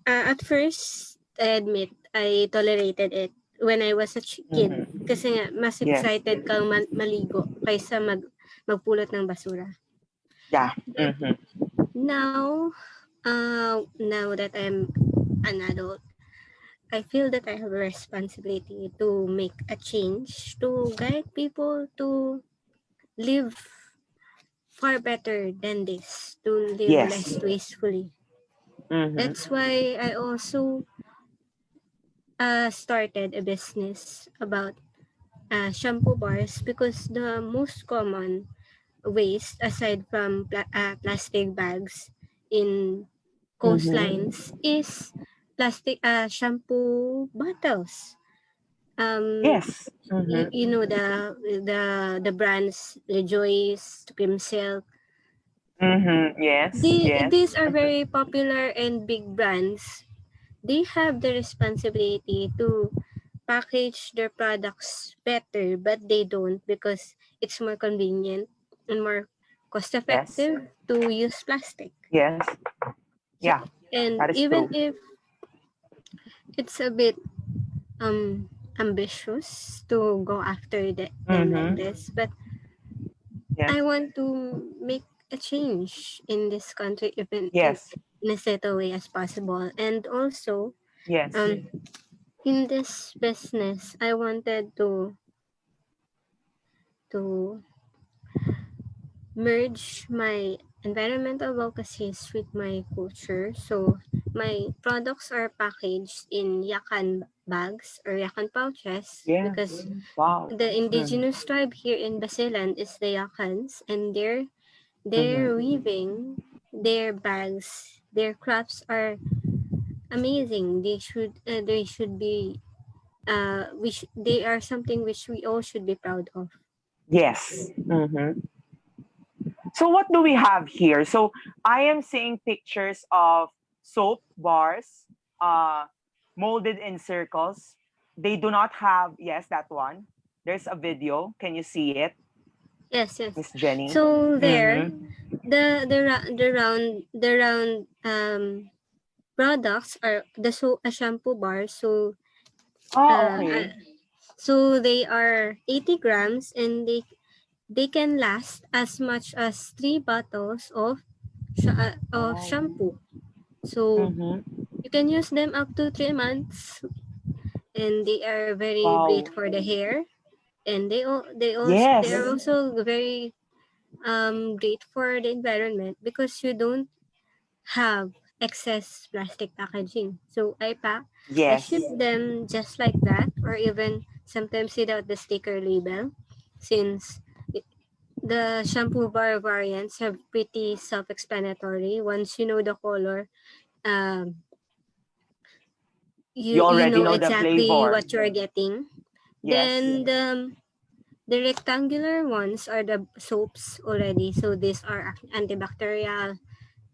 [SPEAKER 3] at first, I admit, I tolerated it when I was a kid.
[SPEAKER 1] Mm-hmm.
[SPEAKER 3] Kasi nga, mas
[SPEAKER 1] Yes.
[SPEAKER 3] excited kang maligo kaysa magpulot ng basura.
[SPEAKER 1] Yeah.
[SPEAKER 3] But
[SPEAKER 1] Mm-hmm.
[SPEAKER 3] now that I'm an adult, I feel that I have a responsibility to make a change, to guide people to live far better than this, to live
[SPEAKER 1] Yes.
[SPEAKER 3] less wastefully.
[SPEAKER 1] Mm-hmm.
[SPEAKER 3] That's why I also started a business about shampoo bars, because the most common waste aside from plastic bags in
[SPEAKER 1] Mm-hmm.
[SPEAKER 3] coastlines is plastic shampoo bottles.
[SPEAKER 1] Yes. Mm-hmm.
[SPEAKER 3] You know the brands Rejoice, Cream Silk.
[SPEAKER 1] Mm-hmm. Yes. Yes.
[SPEAKER 3] These are very popular and big brands. They have the responsibility to package their products better, but they don't because it's more convenient and more cost
[SPEAKER 1] Yes.
[SPEAKER 3] effective to use plastic.
[SPEAKER 1] Yes.
[SPEAKER 3] So,
[SPEAKER 1] Yeah.
[SPEAKER 3] and
[SPEAKER 1] That is
[SPEAKER 3] even
[SPEAKER 1] true.
[SPEAKER 3] if it's a bit ambitious to go after them like
[SPEAKER 1] Mm-hmm.
[SPEAKER 3] this, but I
[SPEAKER 1] Yes.
[SPEAKER 3] want to make a change in this country even
[SPEAKER 1] Yes.
[SPEAKER 3] in as little way as possible. And also,
[SPEAKER 1] Yes.
[SPEAKER 3] in this business, I wanted to to merge my environmental advocacies with my culture. So my products are packaged in yakan bags or yakan pouches
[SPEAKER 1] Yeah.
[SPEAKER 3] because
[SPEAKER 1] Wow.
[SPEAKER 3] the indigenous tribe here in Basilan is the Yakans, and they're
[SPEAKER 1] Mm-hmm.
[SPEAKER 3] weaving their bags. Their crafts are amazing. They should be they are something which we all should be proud of.
[SPEAKER 1] Yes. Mm-hmm. So what do we have here? So I am seeing pictures of soap bars, uh, molded in circles. They do not have, yes, that one. There's a video. Can you see it,
[SPEAKER 3] Yes, yes.
[SPEAKER 1] Miss Jenny?
[SPEAKER 3] So there,
[SPEAKER 1] Mm-hmm.
[SPEAKER 3] the round products are a shampoo bar.
[SPEAKER 1] Oh,
[SPEAKER 3] Uh, uh
[SPEAKER 1] okay.
[SPEAKER 3] so they are 80 grams, and they can last as much as 3 bottles of
[SPEAKER 1] Wow.
[SPEAKER 3] shampoo. So
[SPEAKER 1] Mm-hmm.
[SPEAKER 3] you can use them up to 3 months, and they are very great
[SPEAKER 1] Wow.
[SPEAKER 3] for the hair, and they are
[SPEAKER 1] Yes.
[SPEAKER 3] also very great for the environment because you don't have excess plastic packaging. So I ship
[SPEAKER 1] Yes.
[SPEAKER 3] them just like that, or even sometimes without the sticker label, since the shampoo bar variants have pretty self-explanatory. Once you know the color, um,
[SPEAKER 1] You
[SPEAKER 3] you
[SPEAKER 1] already
[SPEAKER 3] know
[SPEAKER 1] know the
[SPEAKER 3] exactly
[SPEAKER 1] flavor.
[SPEAKER 3] what you're getting.
[SPEAKER 1] Yes.
[SPEAKER 3] Then the rectangular ones are the soaps already. So these are antibacterial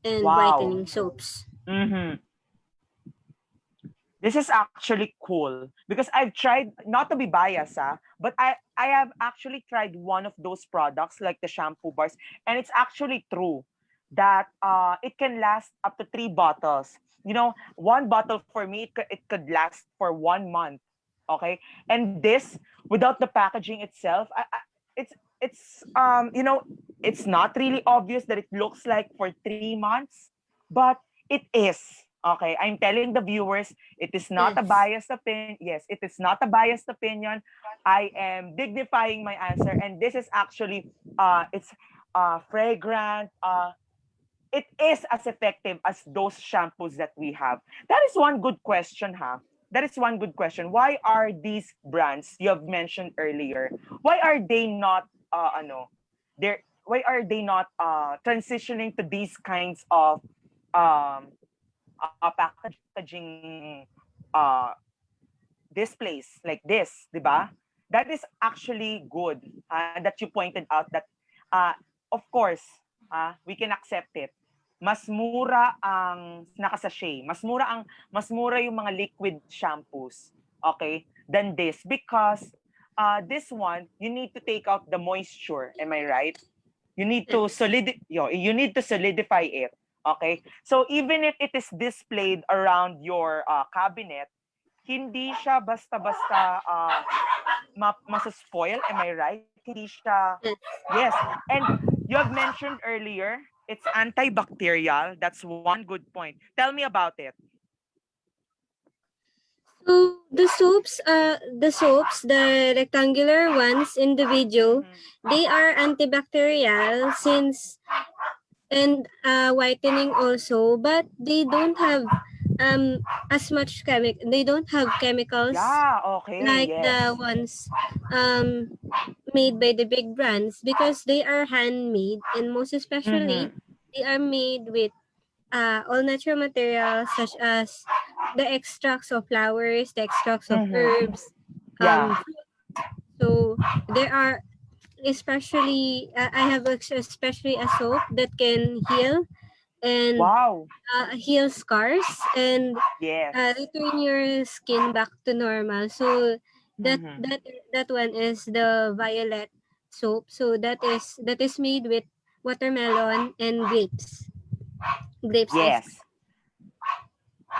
[SPEAKER 3] and
[SPEAKER 1] Wow.
[SPEAKER 3] whitening soaps.
[SPEAKER 1] Mm-hmm. This is actually cool because I've tried, not to be biased, but I have actually tried one of those products like the shampoo bars, and it's actually true that it can last up to 3 bottles. You know, one bottle for me it could last for 1 month. Okay, and this without the packaging itself, it's it's not really obvious that it looks like for 3 months, but it is. Okay, I'm telling the viewers it is not a
[SPEAKER 3] Yes.
[SPEAKER 1] biased opinion. Yes, it is not a biased opinion. I am dignifying my answer, and this is actually it's fragrant. It is as effective as those shampoos that we have. That is one good question, huh? That is one good question. Why are these brands you have mentioned earlier? Why are they not why are they not transitioning to these kinds of packaging displays like this, di ba? That is actually good that you pointed out that uh, of course, we can accept it. Mas mura ang nakasachet. Mas mura yung mga liquid shampoos, okay, than this because this one you need to take out the moisture, am I right?
[SPEAKER 3] Yes.
[SPEAKER 1] You need to solidify it. Okay? So even if it is displayed around your cabinet, hindi siya basta-basta masaspoil, am I right? Hindi siya
[SPEAKER 3] Yes.
[SPEAKER 1] yes. And you have mentioned earlier, it's antibacterial. That's one good point. Tell me about it.
[SPEAKER 3] So the rectangular ones in the video,
[SPEAKER 1] Mm-hmm.
[SPEAKER 3] they are antibacterial since and whitening also, but they don't have as much they don't have chemicals
[SPEAKER 1] Yeah, okay,
[SPEAKER 3] like the
[SPEAKER 1] yes.
[SPEAKER 3] ones made by the big brands, because they are handmade, and most especially
[SPEAKER 1] Mm-hmm.
[SPEAKER 3] they are made with all natural materials such as the extracts of flowers, the extracts of
[SPEAKER 1] Mm-hmm.
[SPEAKER 3] herbs.
[SPEAKER 1] Yeah.
[SPEAKER 3] So there are I have especially a soap that can heal and
[SPEAKER 1] Wow.
[SPEAKER 3] heal scars and
[SPEAKER 1] Yes.
[SPEAKER 3] return your skin back to normal. So that
[SPEAKER 1] Mm-hmm.
[SPEAKER 3] that that one is the violet soap. So that is made with watermelon and grapes
[SPEAKER 1] Yes.
[SPEAKER 3] extract.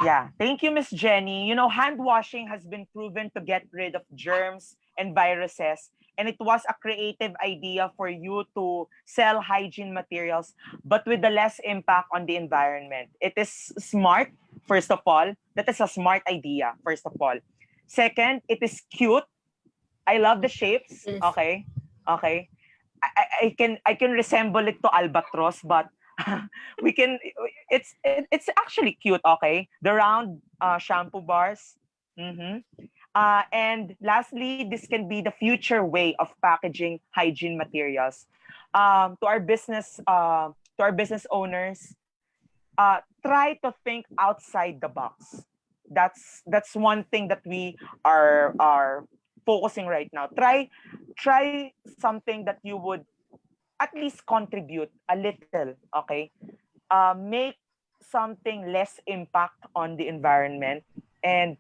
[SPEAKER 1] Yeah, thank you, Miss Jenny. You know, hand washing has been proven to get rid of germs and viruses, and it was a creative idea for you to sell hygiene materials, but with the less impact on the environment. It is smart, first of all. That is a smart idea, first of all. Second, it is cute. I love the shapes.
[SPEAKER 3] Yes.
[SPEAKER 1] Okay. Okay, I can resemble it to albatross, but we can. It's actually cute. Okay, the round shampoo bars. Mm-hmm. And lastly, this can be the future way of packaging hygiene materials. To our business owners, try to think outside the box. That's one thing that we are focusing right now. Try something that you would at least contribute a little. Okay, make something less impact on the environment. And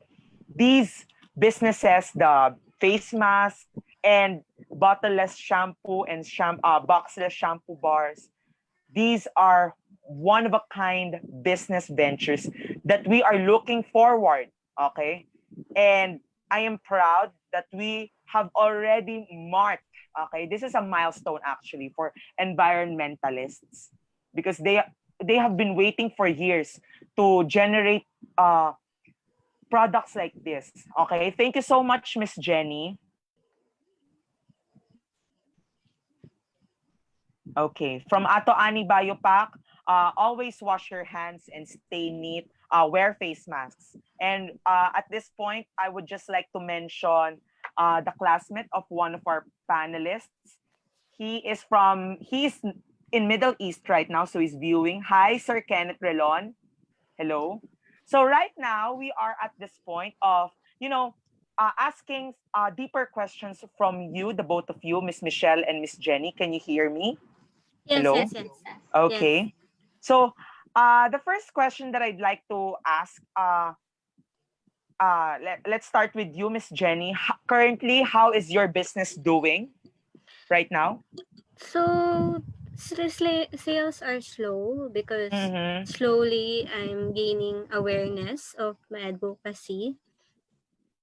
[SPEAKER 1] these businesses, the face mask and bottleless shampoo and boxless shampoo bars, these are one of a kind business ventures that we are looking forward. Okay, and I am proud that we have already marked. Okay, this is a milestone actually for environmentalists, because they have been waiting for years to generate products like this. Okay, thank you so much, Miss Jenny. Okay, from AtoAni BioPack, always wash your hands and stay neat. Wear face masks. And at this point, I would just like to mention the classmate of one of our panelists. He's in Middle East right now, so he's viewing. Hi, Sir Kenneth Relon. Hello. So right now, we are at this point of, asking deeper questions from you, the both of you, Miss Michelle and Miss Jenny. Can you hear me?
[SPEAKER 3] Yes,
[SPEAKER 1] Hello?
[SPEAKER 3] yes, yes.
[SPEAKER 2] Yes.
[SPEAKER 3] Yes.
[SPEAKER 1] Okay. So, the first question that I'd like to ask, let's start with you, Miss Jenny. Currently, how is your business doing right now?
[SPEAKER 3] So sales are slow because
[SPEAKER 1] Mm-hmm.
[SPEAKER 3] slowly I'm gaining awareness of my advocacy,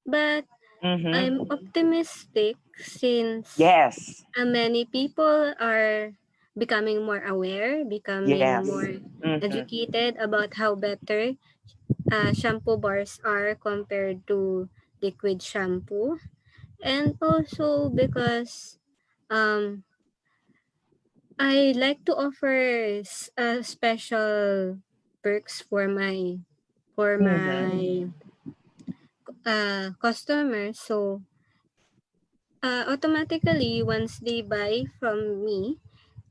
[SPEAKER 3] but I'm
[SPEAKER 1] Mm-hmm.
[SPEAKER 3] optimistic since
[SPEAKER 1] Yes.
[SPEAKER 3] many people are becoming more aware, becoming
[SPEAKER 1] Yes.
[SPEAKER 3] more
[SPEAKER 1] Mm-hmm.
[SPEAKER 3] educated about how better shampoo bars are compared to liquid shampoo. And also because um, I like to offer special perks for
[SPEAKER 1] Mm-hmm.
[SPEAKER 3] my customers. So automatically once they buy from me,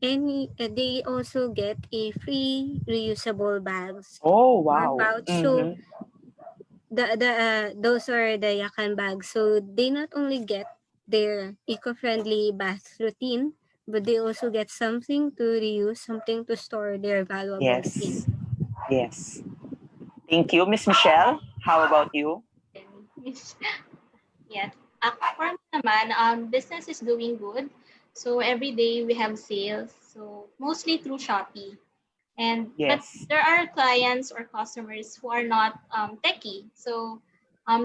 [SPEAKER 3] they also get a free reusable bags
[SPEAKER 1] Oh,
[SPEAKER 3] or
[SPEAKER 1] wow.
[SPEAKER 3] pouch. So
[SPEAKER 1] Mm-hmm.
[SPEAKER 3] the those are the yakan bags. So they not only get their eco-friendly bath routine, but they also get something to reuse, something to store their valuables in.
[SPEAKER 1] Yes. Yes. Thank you, Miss Michelle. How about you?
[SPEAKER 2] Yes. Yes. For me naman, business is doing good. So every day we have sales. So mostly through Shopee. But
[SPEAKER 1] Yes.
[SPEAKER 2] there are clients or customers who are not techie. So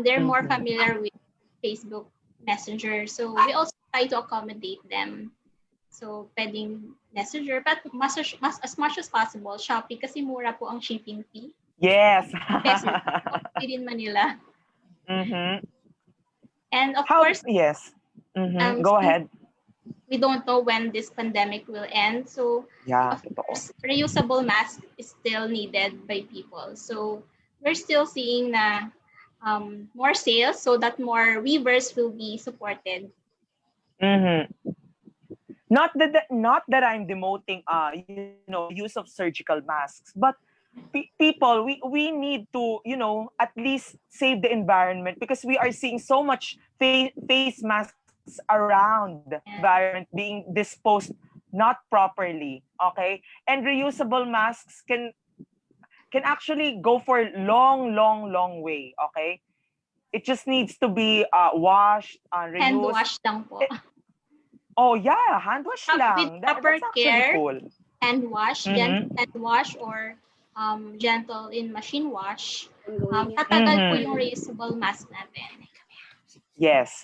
[SPEAKER 2] they're more
[SPEAKER 1] Mm-hmm.
[SPEAKER 2] familiar with Facebook Messenger. So we also try to accommodate them. So pwedeng Messenger, but as much as possible, Shopee kasi mura po ang shipping fee.
[SPEAKER 1] Yes.
[SPEAKER 2] Peso within Manila.
[SPEAKER 1] Mm-hmm.
[SPEAKER 2] And of
[SPEAKER 1] How?
[SPEAKER 2] course,
[SPEAKER 1] Yes. Mm-hmm. Go
[SPEAKER 2] since
[SPEAKER 1] ahead.
[SPEAKER 2] we don't know when this pandemic will end. So,
[SPEAKER 1] Yeah,
[SPEAKER 2] of
[SPEAKER 1] totoo.
[SPEAKER 2] course, reusable mask is still needed by people. So, we're still seeing na more sales so that more weavers will be supported.
[SPEAKER 1] Mm-hmm. Not that I'm demoting the use of surgical masks, but people, we need to, at least save the environment, because we are seeing so much face masks around the environment being disposed not properly. Okay, and reusable masks can actually go for long way. Okay, it just needs to be washed,
[SPEAKER 2] Hand
[SPEAKER 1] reused.
[SPEAKER 2] wash lang po.
[SPEAKER 1] Eh, oh yeah, hand wash
[SPEAKER 2] With
[SPEAKER 1] lang.
[SPEAKER 2] proper
[SPEAKER 1] That's actually
[SPEAKER 2] care,
[SPEAKER 1] cool.
[SPEAKER 2] hand wash, gentle
[SPEAKER 1] Mm-hmm.
[SPEAKER 2] hand wash, or gentle in machine wash,
[SPEAKER 3] Ongoing yan.
[SPEAKER 2] tatagal po
[SPEAKER 1] Mm-hmm.
[SPEAKER 2] yung reusable mask natin.
[SPEAKER 1] Yes.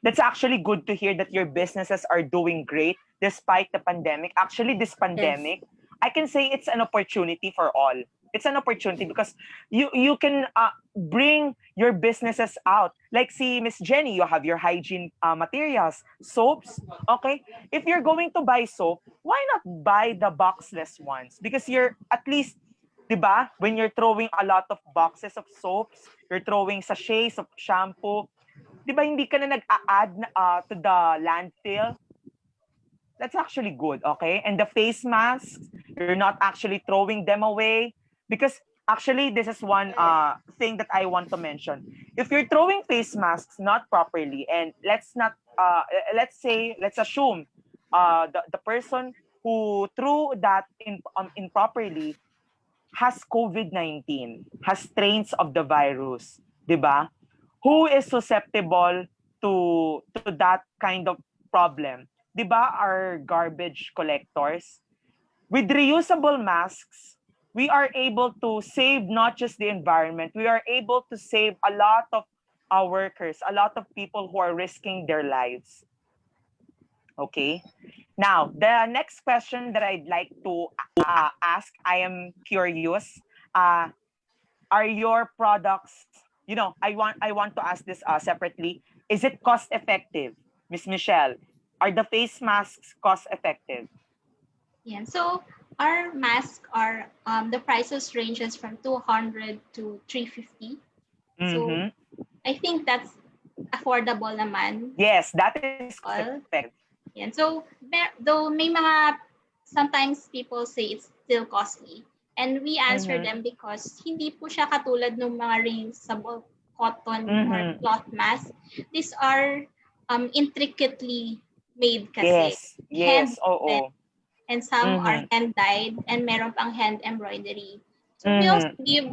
[SPEAKER 1] That's actually good to hear that your businesses are doing great despite the pandemic. Actually, this
[SPEAKER 3] Yes.
[SPEAKER 1] pandemic, I can say it's an opportunity for all. It's an opportunity because you can bring your businesses out. Like see Miss Jenny, you have your hygiene materials, soaps. Okay, if you're going to buy soap, why not buy the boxless ones? Because you're at least, 'di ba? When you're throwing a lot of boxes of soaps, you're throwing sachets of shampoo, 'di ba hindi ka na nag-a-add to the landfill? That's actually good, okay? And the face masks, you're not actually throwing them away because actually this is one thing that I want to mention. If you're throwing face masks not properly, and let's not let's assume the person who threw that improperly has COVID-19, has strains of the virus, 'di ba? Who is susceptible to that kind of problem? 'Di ba our garbage collectors? With reusable masks, we are able to save not just the environment, we are able to save a lot of our workers, a lot of people who are risking their lives. Okay? Now, the next question that I'd like to ask, I am curious. Uh, are your products, I want to ask this separately. Is it cost effective? Miss Michelle, are the face masks cost effective?
[SPEAKER 2] Yeah. So our masks are the prices ranges from 200 to 350. So
[SPEAKER 1] Mm-hmm.
[SPEAKER 2] I think that's affordable naman.
[SPEAKER 1] Yes, that is cost
[SPEAKER 2] All.
[SPEAKER 1] effective.
[SPEAKER 2] Yan. So though may mga sometimes people say it's still costly. And we answer
[SPEAKER 1] Mm-hmm.
[SPEAKER 2] them because hindi po siya katulad ng mga reusable cotton or
[SPEAKER 1] Mm-hmm.
[SPEAKER 2] cloth mask. These are intricately made kasi.
[SPEAKER 1] Yes,
[SPEAKER 2] Hand
[SPEAKER 1] yes, oo.
[SPEAKER 2] and some are
[SPEAKER 1] Mm-hmm.
[SPEAKER 2] hand dyed and meron pang hand embroidery. So we also
[SPEAKER 1] Mm-hmm.
[SPEAKER 2] give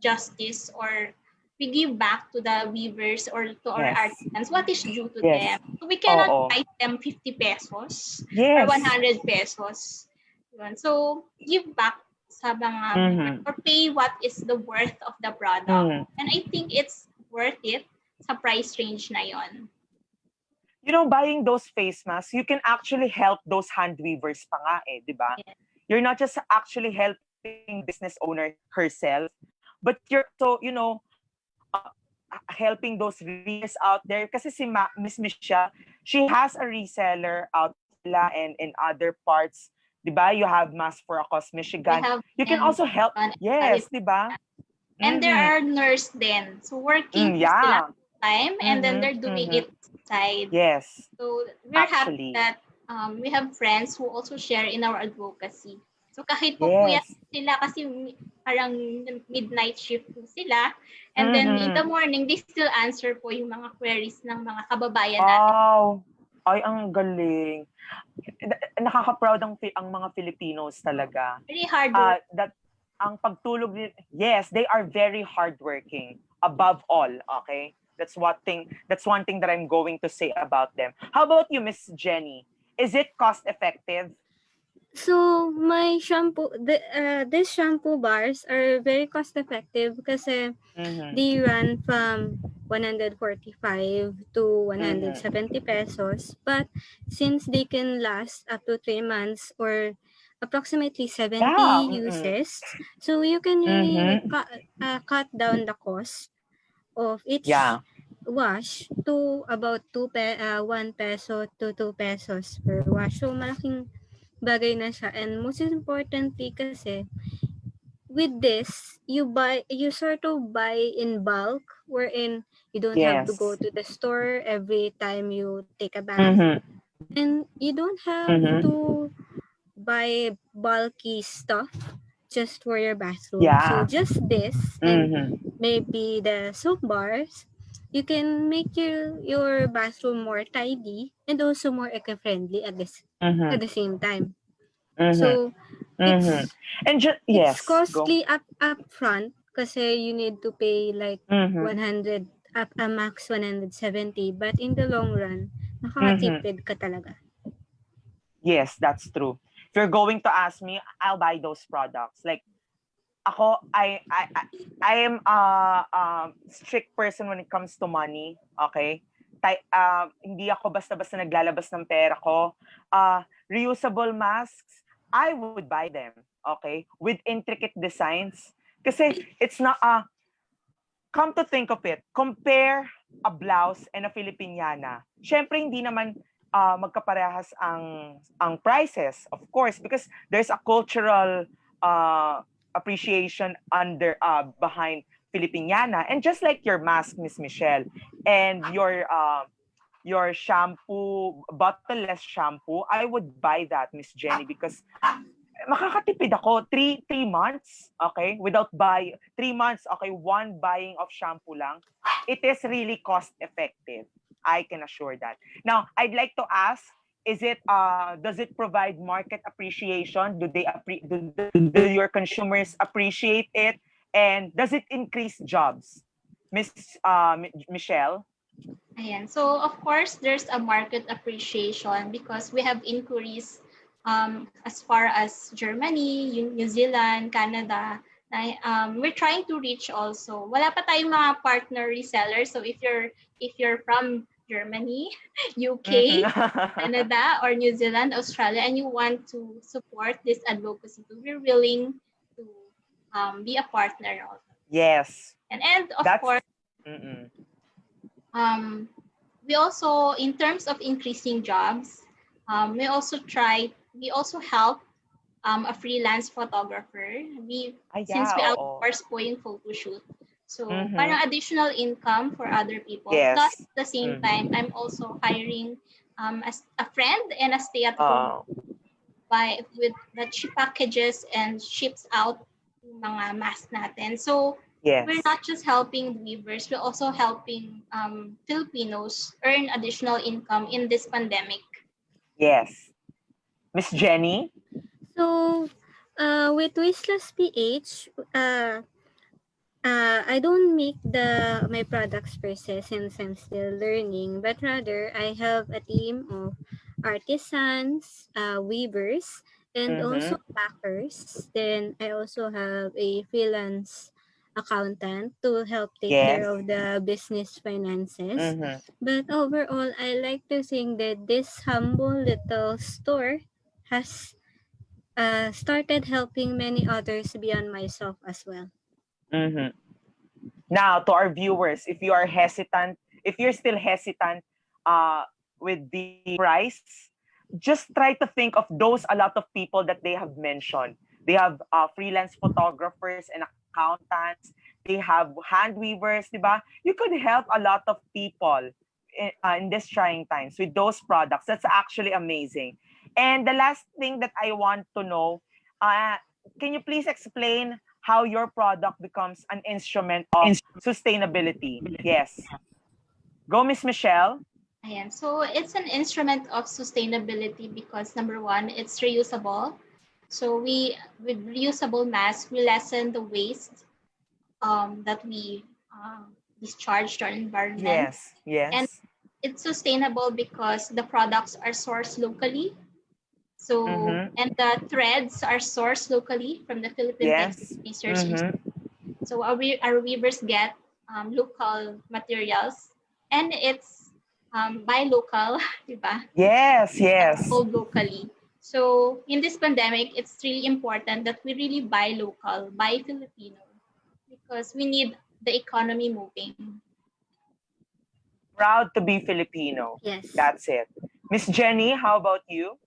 [SPEAKER 2] justice, or we give back to the weavers or to our
[SPEAKER 1] Yes,
[SPEAKER 2] artisans what is due to
[SPEAKER 1] yes,
[SPEAKER 2] them. So we cannot
[SPEAKER 1] oo.
[SPEAKER 2] buy them 50 pesos or
[SPEAKER 1] Yes.
[SPEAKER 2] 100 pesos. Yun. So give back sa mga
[SPEAKER 1] Mm-hmm.
[SPEAKER 2] or pay what is the worth of the product.
[SPEAKER 1] Mm-hmm.
[SPEAKER 2] And I think it's worth it sa price range na yon.
[SPEAKER 1] Buying those face masks, you can actually help those hand weavers pa nga eh, di ba?
[SPEAKER 2] Yeah.
[SPEAKER 1] You're not just actually helping the business owner herself, but you're also, helping those resellers out there. Kasi si Miss Michelle, she has a reseller out in Manila and in other parts. Di ba? You have Mass for Across
[SPEAKER 2] We
[SPEAKER 1] Michigan.
[SPEAKER 2] have
[SPEAKER 1] You can
[SPEAKER 2] in
[SPEAKER 1] also help. Yes, di ba?
[SPEAKER 2] and there
[SPEAKER 1] Mm-hmm.
[SPEAKER 2] are nurse then. So working po sila
[SPEAKER 1] Yeah.
[SPEAKER 2] time and then they're
[SPEAKER 1] Mm-hmm.
[SPEAKER 2] doing
[SPEAKER 1] Mm-hmm.
[SPEAKER 2] it side.
[SPEAKER 1] Yes,
[SPEAKER 2] So we're happy
[SPEAKER 1] actually.
[SPEAKER 2] that we have friends who also share in our advocacy. So kahit po puyat
[SPEAKER 1] Yes.
[SPEAKER 2] sila kasi parang midnight shift po sila. And then in the
[SPEAKER 1] Mm-hmm.
[SPEAKER 2] morning, they still answer po yung mga queries ng mga kababayan natin.
[SPEAKER 1] Wow. Ay, ang galing. Nakaka-proud ang mga Filipinos talaga.
[SPEAKER 2] Very hard work.
[SPEAKER 1] That ang pagtulog yes, they are very hardworking above all, okay? That's one thing that I'm going to say about them. How about you, Miss Jenny? Is it cost effective?
[SPEAKER 3] So, my shampoo, these shampoo bars are very cost effective kasi
[SPEAKER 1] Mm-hmm.
[SPEAKER 3] they run from 145 to
[SPEAKER 1] Mm-hmm.
[SPEAKER 3] 170 pesos. But since they can last up to 3 months or approximately 70
[SPEAKER 1] Yeah. Mm-hmm.
[SPEAKER 3] uses, so you can really
[SPEAKER 1] Mm-hmm.
[SPEAKER 3] cut down the cost of each
[SPEAKER 1] Yeah.
[SPEAKER 3] wash to about 1 peso to 2 pesos per wash. So, malaking bagay na siya. And most importantly kasi, with this, you sort of buy in bulk, wherein you don't have to go
[SPEAKER 1] Yes.
[SPEAKER 3] to the store every time you take a bath.
[SPEAKER 1] Mm-hmm.
[SPEAKER 3] And you don't have
[SPEAKER 1] Mm-hmm.
[SPEAKER 3] to buy bulky stuff just for your bathroom. So
[SPEAKER 1] Yeah.
[SPEAKER 3] just this and
[SPEAKER 1] Mm-hmm.
[SPEAKER 3] maybe the soap bars, you can make your bathroom more tidy and also more eco-friendly at
[SPEAKER 1] Mm-hmm.
[SPEAKER 3] the same time.
[SPEAKER 1] Mm-hmm.
[SPEAKER 3] So
[SPEAKER 1] Mm-hmm.
[SPEAKER 3] it's
[SPEAKER 1] And
[SPEAKER 3] it's
[SPEAKER 1] yes, go.
[SPEAKER 3] costly up front kasi you need to pay like
[SPEAKER 1] Mm-hmm.
[SPEAKER 3] 100 up a max 170, but in the long run
[SPEAKER 1] Mm-hmm.
[SPEAKER 3] nakakatipid ka talaga.
[SPEAKER 1] Yes, that's true. If you're going to ask me, I'll buy those products. Like ako, I am a strict person when it comes to money. Okay? Hindi ako basta-basta naglalabas ng pera ko. Reusable masks, I would buy them. okay, with intricate designs. Kasi it's not come to think of it, compare a blouse and a Filipiniana. Syempre hindi naman magkaparehas ang prices, of course, because there's a cultural appreciation behind Filipiniana, and just like your mask, Miss Michelle, and your shampoo, bottleless shampoo, I would buy that, Miss Jenny, because makakatipid ako 3 months, okay, without buy 3 months, okay, one buying of shampoo lang. It is really cost effective. I can assure that. Now, I'd like to ask, does it provide market appreciation? Do your consumers appreciate it? And does it increase jobs? Miss Michelle?
[SPEAKER 2] Ayan. So, of course, there's a market appreciation because we have inquiries as far as Germany, New Zealand, Canada. We're trying to reach also. Wala pa tayong mga partner resellers. So, if you're from Germany, UK, Canada, or New Zealand, Australia, and you want to support this advocacy, we're willing to be a partner also.
[SPEAKER 1] Yes.
[SPEAKER 2] And of course, we also, in terms of increasing jobs, we also help a freelance photographer. Since we outsource po yung photo shoot. So, parang additional income for other people.
[SPEAKER 1] Yes.
[SPEAKER 2] Plus, at the same time, I'm also hiring as a friend and a stay-at-home that she packages and ships out yung mga masks natin. So,
[SPEAKER 1] yes,
[SPEAKER 2] we're not just helping weavers, we're also helping Filipinos earn additional income in this pandemic.
[SPEAKER 1] Yes. Miss Jenny?
[SPEAKER 3] So, with Wasteless PH, I don't make my products per se since I'm still learning, but rather I have a team of artisans, weavers, and also packers. Then I also have a freelance accountant to help take care of the business finances. But overall, I like to think that this humble little store has started helping many others beyond myself as well.
[SPEAKER 1] Now, to our viewers, if you're still hesitant with the price, just try to think of a lot of people that they have mentioned. They have freelance photographers and accountants. They have hand weavers, diba? You could help a lot of people in this trying times with those products. That's actually amazing. And the last thing that I want to know, can you please explain how your product becomes an instrument of sustainability? Yes. Go, Miss Michelle.
[SPEAKER 2] Ayan. So it's an instrument of sustainability because number one, it's reusable. So with reusable masks, we lessen the waste that we discharge to our environment.
[SPEAKER 1] Yes, yes.
[SPEAKER 2] And it's sustainable because the products are sourced locally. So, and the threads are sourced locally from the Philippine Textile Research Institute. So our weavers get local materials, and it's buy local, diba?
[SPEAKER 1] Yes, yes.
[SPEAKER 2] Sold locally. So in this pandemic, it's really important that we really buy local, buy Filipino, because we need the economy moving.
[SPEAKER 1] Proud to be Filipino.
[SPEAKER 3] Yes.
[SPEAKER 1] That's it. Miss Jenny, how about you?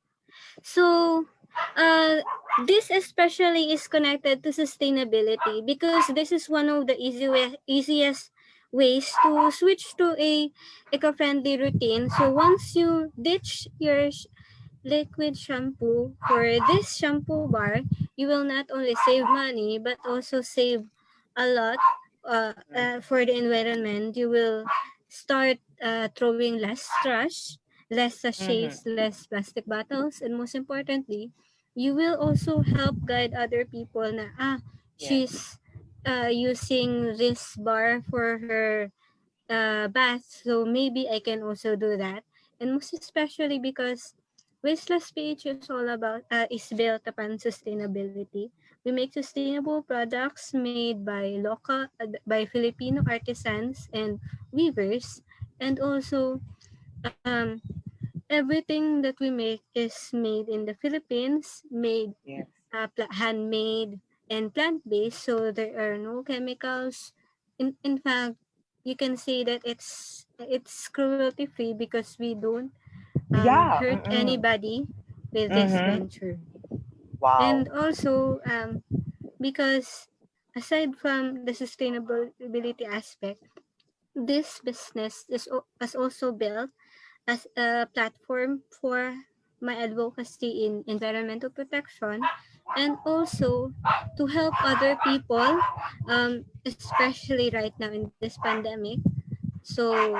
[SPEAKER 3] So, this especially is connected to sustainability because this is one of the easiest ways to switch to a eco-friendly routine. So once you ditch your liquid shampoo for this shampoo bar, you will not only save money but also save a lot for the environment. You will start throwing less trash, less sachets, less plastic bottles, and most importantly, you will also help guide other people na she's using this bar for her bath, so maybe I can also do that. And most especially because Wasteless PH is built upon sustainability. We make sustainable products made by Filipino artisans and weavers, and also everything that we make is made in the Philippines, made handmade and plant-based, so there are no chemicals. In fact, you can say that it's cruelty-free because we don't
[SPEAKER 1] Yeah.
[SPEAKER 3] hurt
[SPEAKER 1] Mm-mm.
[SPEAKER 3] anybody with this
[SPEAKER 1] Mm-hmm.
[SPEAKER 3] venture.
[SPEAKER 1] Wow.
[SPEAKER 3] And also, because aside from the sustainability aspect, this business has also built as a platform for my advocacy in environmental protection, and also to help other people, especially right now in this pandemic. So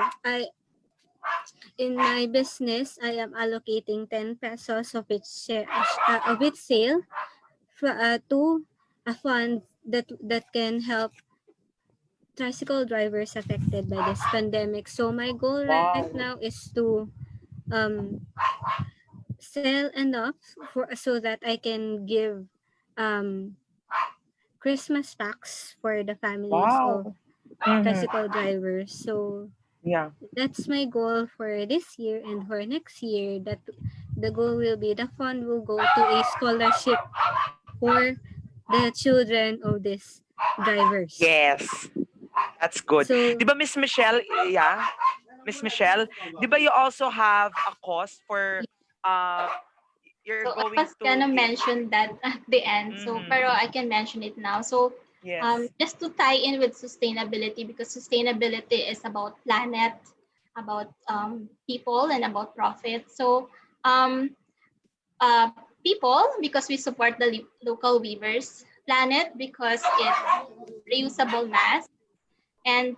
[SPEAKER 3] in my business, I am allocating 10 pesos of its sale to a fund that can help tricycle drivers affected by this pandemic. So my goal right now
[SPEAKER 1] Wow.
[SPEAKER 3] is to um, sell enough so that I can give um, Christmas packs for the families of
[SPEAKER 1] Wow. Mm-hmm.
[SPEAKER 3] tricycle drivers. So
[SPEAKER 1] Yeah.
[SPEAKER 3] that's my goal for this year, and for next year that the goal will be the fund will go to a scholarship for the children of these drivers.
[SPEAKER 1] Yes. That's good.
[SPEAKER 3] So
[SPEAKER 1] Di ba, Miss Michelle? Yeah. Miss Michelle, di ba you also have a cost for uh you're
[SPEAKER 2] So I
[SPEAKER 1] going
[SPEAKER 2] was
[SPEAKER 1] to
[SPEAKER 2] gonna
[SPEAKER 1] give.
[SPEAKER 2] mention that at the end. So
[SPEAKER 1] Mm-hmm.
[SPEAKER 2] pero I can mention it now. So
[SPEAKER 1] Yes.
[SPEAKER 2] just to tie in with sustainability, because sustainability is about planet, about people, and about profit. So um, uh, people, because we support the local weavers; planet, because it's reusable mask; and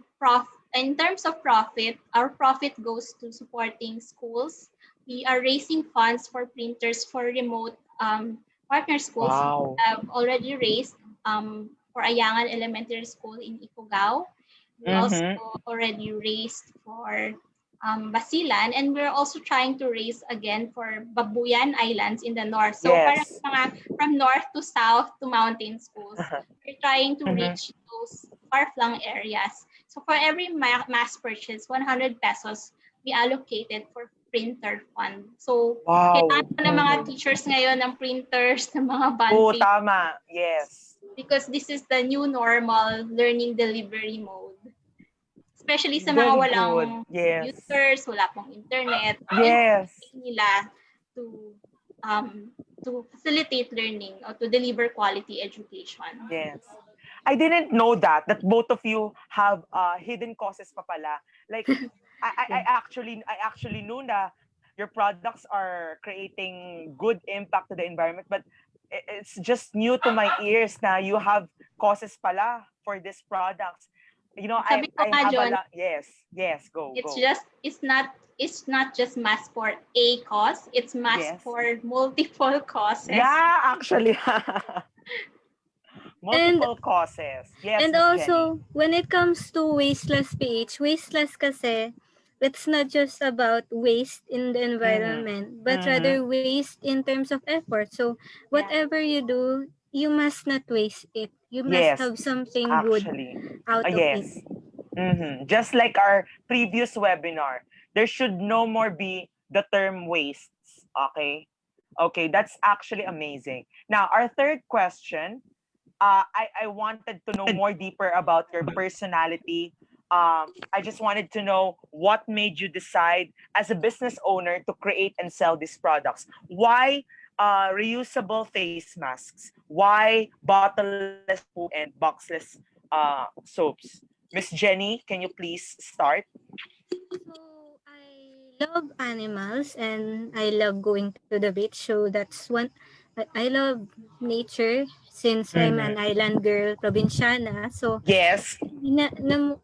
[SPEAKER 2] in terms of profit, our profit goes to supporting schools. We are raising funds for printers for remote partner schools. We
[SPEAKER 1] Wow.
[SPEAKER 2] have already raised for Ayangan Elementary School in Ifugao. We also
[SPEAKER 1] Mm-hmm.
[SPEAKER 2] already raised for Basilan, and we're also trying to raise again for Babuyan Islands in the north. So parang
[SPEAKER 1] Yes.
[SPEAKER 2] mga from north to south to mountain schools. We're trying to
[SPEAKER 1] Mm-hmm.
[SPEAKER 2] reach those far-flung areas. So for every mass purchase, 100 pesos, we allocated for printer fund. So kailangan
[SPEAKER 1] Wow.
[SPEAKER 2] po ng mga
[SPEAKER 1] Mm-hmm.
[SPEAKER 2] teachers ngayon ng printers, ng mga bond
[SPEAKER 1] Oh,
[SPEAKER 2] paper,
[SPEAKER 1] tama. Yes.
[SPEAKER 2] because this is the new normal learning delivery mode. Especially sa mga
[SPEAKER 1] Very
[SPEAKER 2] walang
[SPEAKER 1] good. Yes.
[SPEAKER 2] computers, wala pong internet, yun po
[SPEAKER 1] Yes.
[SPEAKER 2] yung way nila to facilitate learning or to deliver quality education.
[SPEAKER 1] Yes. I didn't know that both of you have hidden causes pa pala. Like I actually knew na your products are creating good impact to the environment, but it's just new to my ears na you have causes pala for these products. You know, I
[SPEAKER 2] Sabi ko
[SPEAKER 1] I
[SPEAKER 2] nga,
[SPEAKER 1] have a
[SPEAKER 2] John,
[SPEAKER 1] lot. Yes. Yes, go,
[SPEAKER 2] it's
[SPEAKER 1] go.
[SPEAKER 2] just it's not just mask for a cause, it's mask
[SPEAKER 1] Yes.
[SPEAKER 2] for multiple causes.
[SPEAKER 1] Yeah, actually.
[SPEAKER 3] and
[SPEAKER 1] Multiple causes. Yes,
[SPEAKER 3] And
[SPEAKER 1] Miss Jenny.
[SPEAKER 3] also, when it comes to wasteless PH, wasteless kasi, it's not just about waste in the
[SPEAKER 1] Mm-hmm.
[SPEAKER 3] environment, but
[SPEAKER 1] Mm-hmm.
[SPEAKER 3] rather waste in terms of effort. So,
[SPEAKER 2] Yeah.
[SPEAKER 3] whatever you do, you must not waste it. You must
[SPEAKER 1] Yes,
[SPEAKER 3] have something good
[SPEAKER 1] actually.
[SPEAKER 3] out of it.
[SPEAKER 1] Yes. Just like our previous webinar, there should no more be the term wastes. Okay. Okay, that's actually amazing. Now, our third question, I wanted to know more deeper about your personality. I just wanted to know what made you decide as a business owner to create and sell these products. Why reusable face masks? Why bottleless shampoo and boxless soaps? Miss Jenny, can you please start?
[SPEAKER 3] So, I love animals and I love going to the beach. So, that's one. I love nature since I'm an
[SPEAKER 1] Mm-hmm.
[SPEAKER 3] island girl, provinciana. So,
[SPEAKER 1] Yes.
[SPEAKER 3] na, na,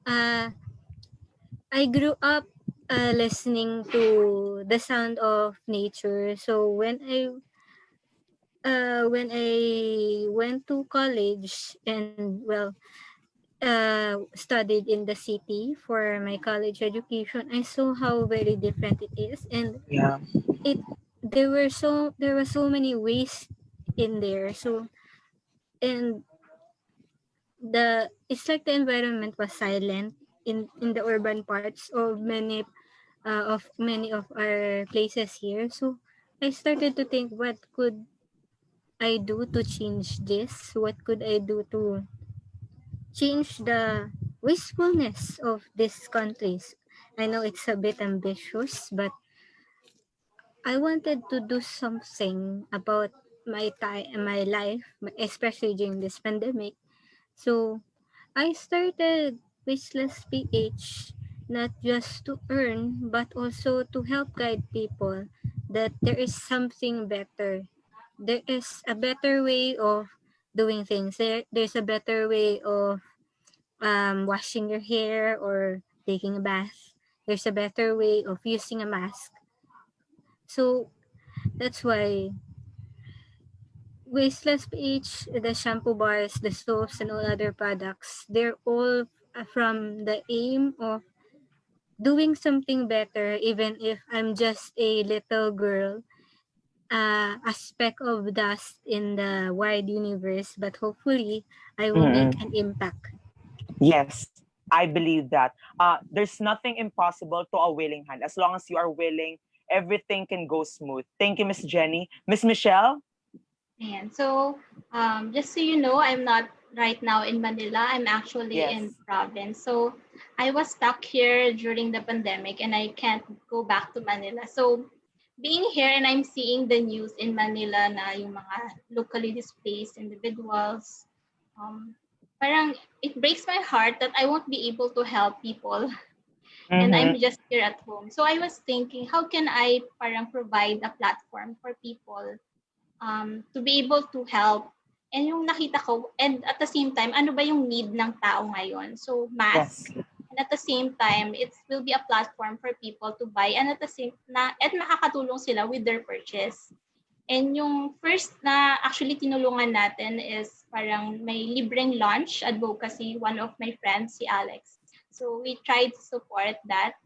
[SPEAKER 3] I grew up listening to the sound of nature. So when I went to college and studied in the city for my college education, I saw how very different it is, and
[SPEAKER 1] Yeah.
[SPEAKER 3] it there were so many ways in there. So and the it's like the environment was silent in the urban parts of many of our places here. So I started to think what could I do to change this? What could I do to change the wastefulness of these countries? I know it's a bit ambitious, but I wanted to do something about my life, especially during this pandemic. So I started Wasteless PH not just to earn, but also to help guide people that there is something better. There is a better way of doing things. There's a better way of washing your hair or taking a bath. There's a better way of using a mask. So that's why Wasteless PH, the shampoo bars, the soaps, and all other products, they're all from the aim of doing something better, even if I'm just a little girl, a speck of dust in the wide universe, but hopefully I will make an
[SPEAKER 1] Mm-mm.
[SPEAKER 3] impact.
[SPEAKER 1] Yes, I believe that. There's nothing impossible to a willing hand. As long as you are willing, everything can go smooth. Thank you, Miss Jenny. Miss Michelle?
[SPEAKER 2] And so, just so you know, I'm not right now in Manila. I'm actually in
[SPEAKER 1] Yes.
[SPEAKER 2] province. So, I was stuck here during the pandemic, and I can't go back to Manila. So, being here and I'm seeing the news in Manila na yung mga locally displaced individuals, um, parang it breaks my heart that I won't be able to help people and
[SPEAKER 1] Mm-hmm.
[SPEAKER 2] I'm just here at home. So I was thinking, how can I parang provide a platform for people to be able to help. And yung nakita ko, and at the same time, ano ba yung need ng tao ngayon? So, mask.
[SPEAKER 1] Yes.
[SPEAKER 2] And at the same time, it will be a platform for people to buy and at the same at makakatulong sila with their purchase. And yung first na actually tinulungan natin is parang may libreng lunch advocacy, one of my friends, si Alex. So we tried to support that.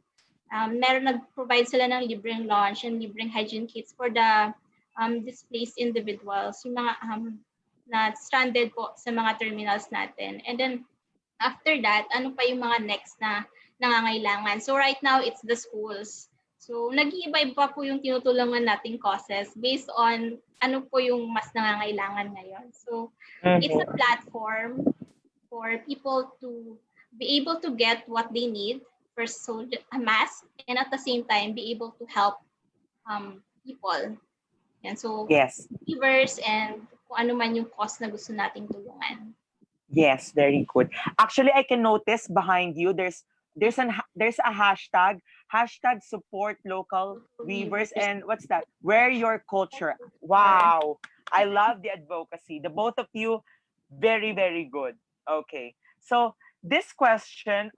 [SPEAKER 2] Meron nag-provide sila ng libreng lunch and libreng hygiene kits for the displaced individuals, yung mga na stranded po sa mga terminals natin. And then after that, ano pa yung mga next na nangangailangan? So right now, it's the schools. So nag-iiba-iba po yung tinutulungan nating causes based on ano po yung mas nangangailangan ngayon. So it's a
[SPEAKER 1] Mm-hmm.
[SPEAKER 2] platform for people to be able to get what they need, first so a mask, and at the same time be able to help people. Yan. So
[SPEAKER 1] Yes.
[SPEAKER 2] givers and kung ano man yung cause na gusto nating tulungan.
[SPEAKER 1] Yes, very good. Actually, I can notice behind you there's a hashtag support local weavers, and what's that? Wear your culture. Wow. I love the advocacy. The both of you, very, very good. Okay. So this question,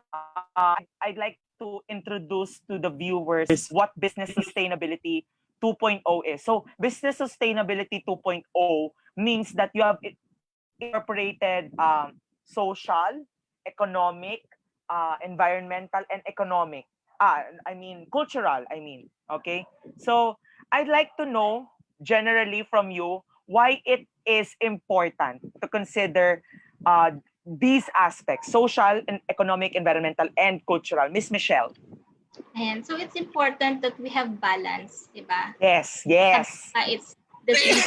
[SPEAKER 1] I'd like to introduce to the viewers what business sustainability 2.0 is. So business sustainability 2.0 means that you have incorporated social, economic, environmental, and economic. I mean, cultural, I mean. Okay? So, I'd like to know generally from you why it is important to consider these aspects social, and economic, environmental, and cultural. Miss Michelle.
[SPEAKER 2] And so it's important that we have balance, di ba?
[SPEAKER 1] Yes, yes.
[SPEAKER 2] It's the things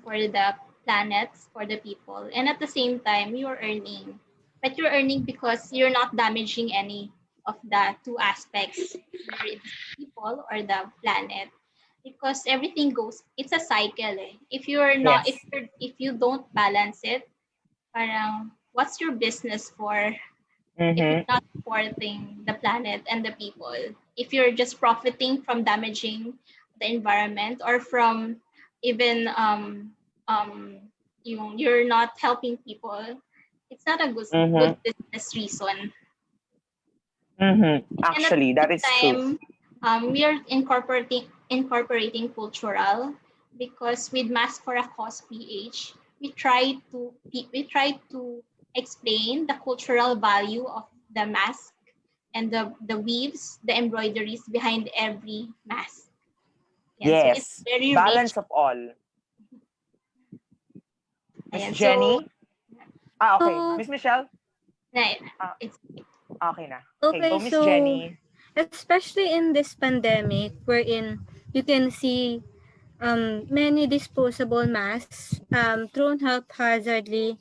[SPEAKER 2] for the planets, for the people. And at the same time, you're earning. But you're earning because you're not damaging any of the two aspects, whether it's people or the planet. Because everything goes, it's a cycle. Eh. If you're not,
[SPEAKER 1] Yes.
[SPEAKER 2] if you don't balance it, parang what's your business for if you're
[SPEAKER 1] Mm-hmm.
[SPEAKER 2] not supporting the planet and the people? If you're just profiting from damaging the environment or from even you're not helping people, it's not a good
[SPEAKER 1] Mm-hmm.
[SPEAKER 2] business reason.
[SPEAKER 1] Mm-hmm.
[SPEAKER 2] And at
[SPEAKER 1] Actually,
[SPEAKER 2] the
[SPEAKER 1] that is
[SPEAKER 2] same
[SPEAKER 1] true.
[SPEAKER 2] time, we are incorporating cultural because with Mask for a Cause PH, we try to explain the cultural value of the mask and the weaves, the embroideries behind every mask. And so it's
[SPEAKER 1] Yes.
[SPEAKER 2] very rich.
[SPEAKER 1] Balance of all. Miss
[SPEAKER 2] And so
[SPEAKER 1] Jenny? Okay.
[SPEAKER 3] So,
[SPEAKER 1] Miss Michelle?
[SPEAKER 2] na-
[SPEAKER 1] Ah,
[SPEAKER 2] it's
[SPEAKER 1] okay na. Okay,
[SPEAKER 3] okay,
[SPEAKER 1] go Miss
[SPEAKER 3] so
[SPEAKER 1] Jenny.
[SPEAKER 3] especially in this pandemic wherein you can see many disposable masks thrown haphazardly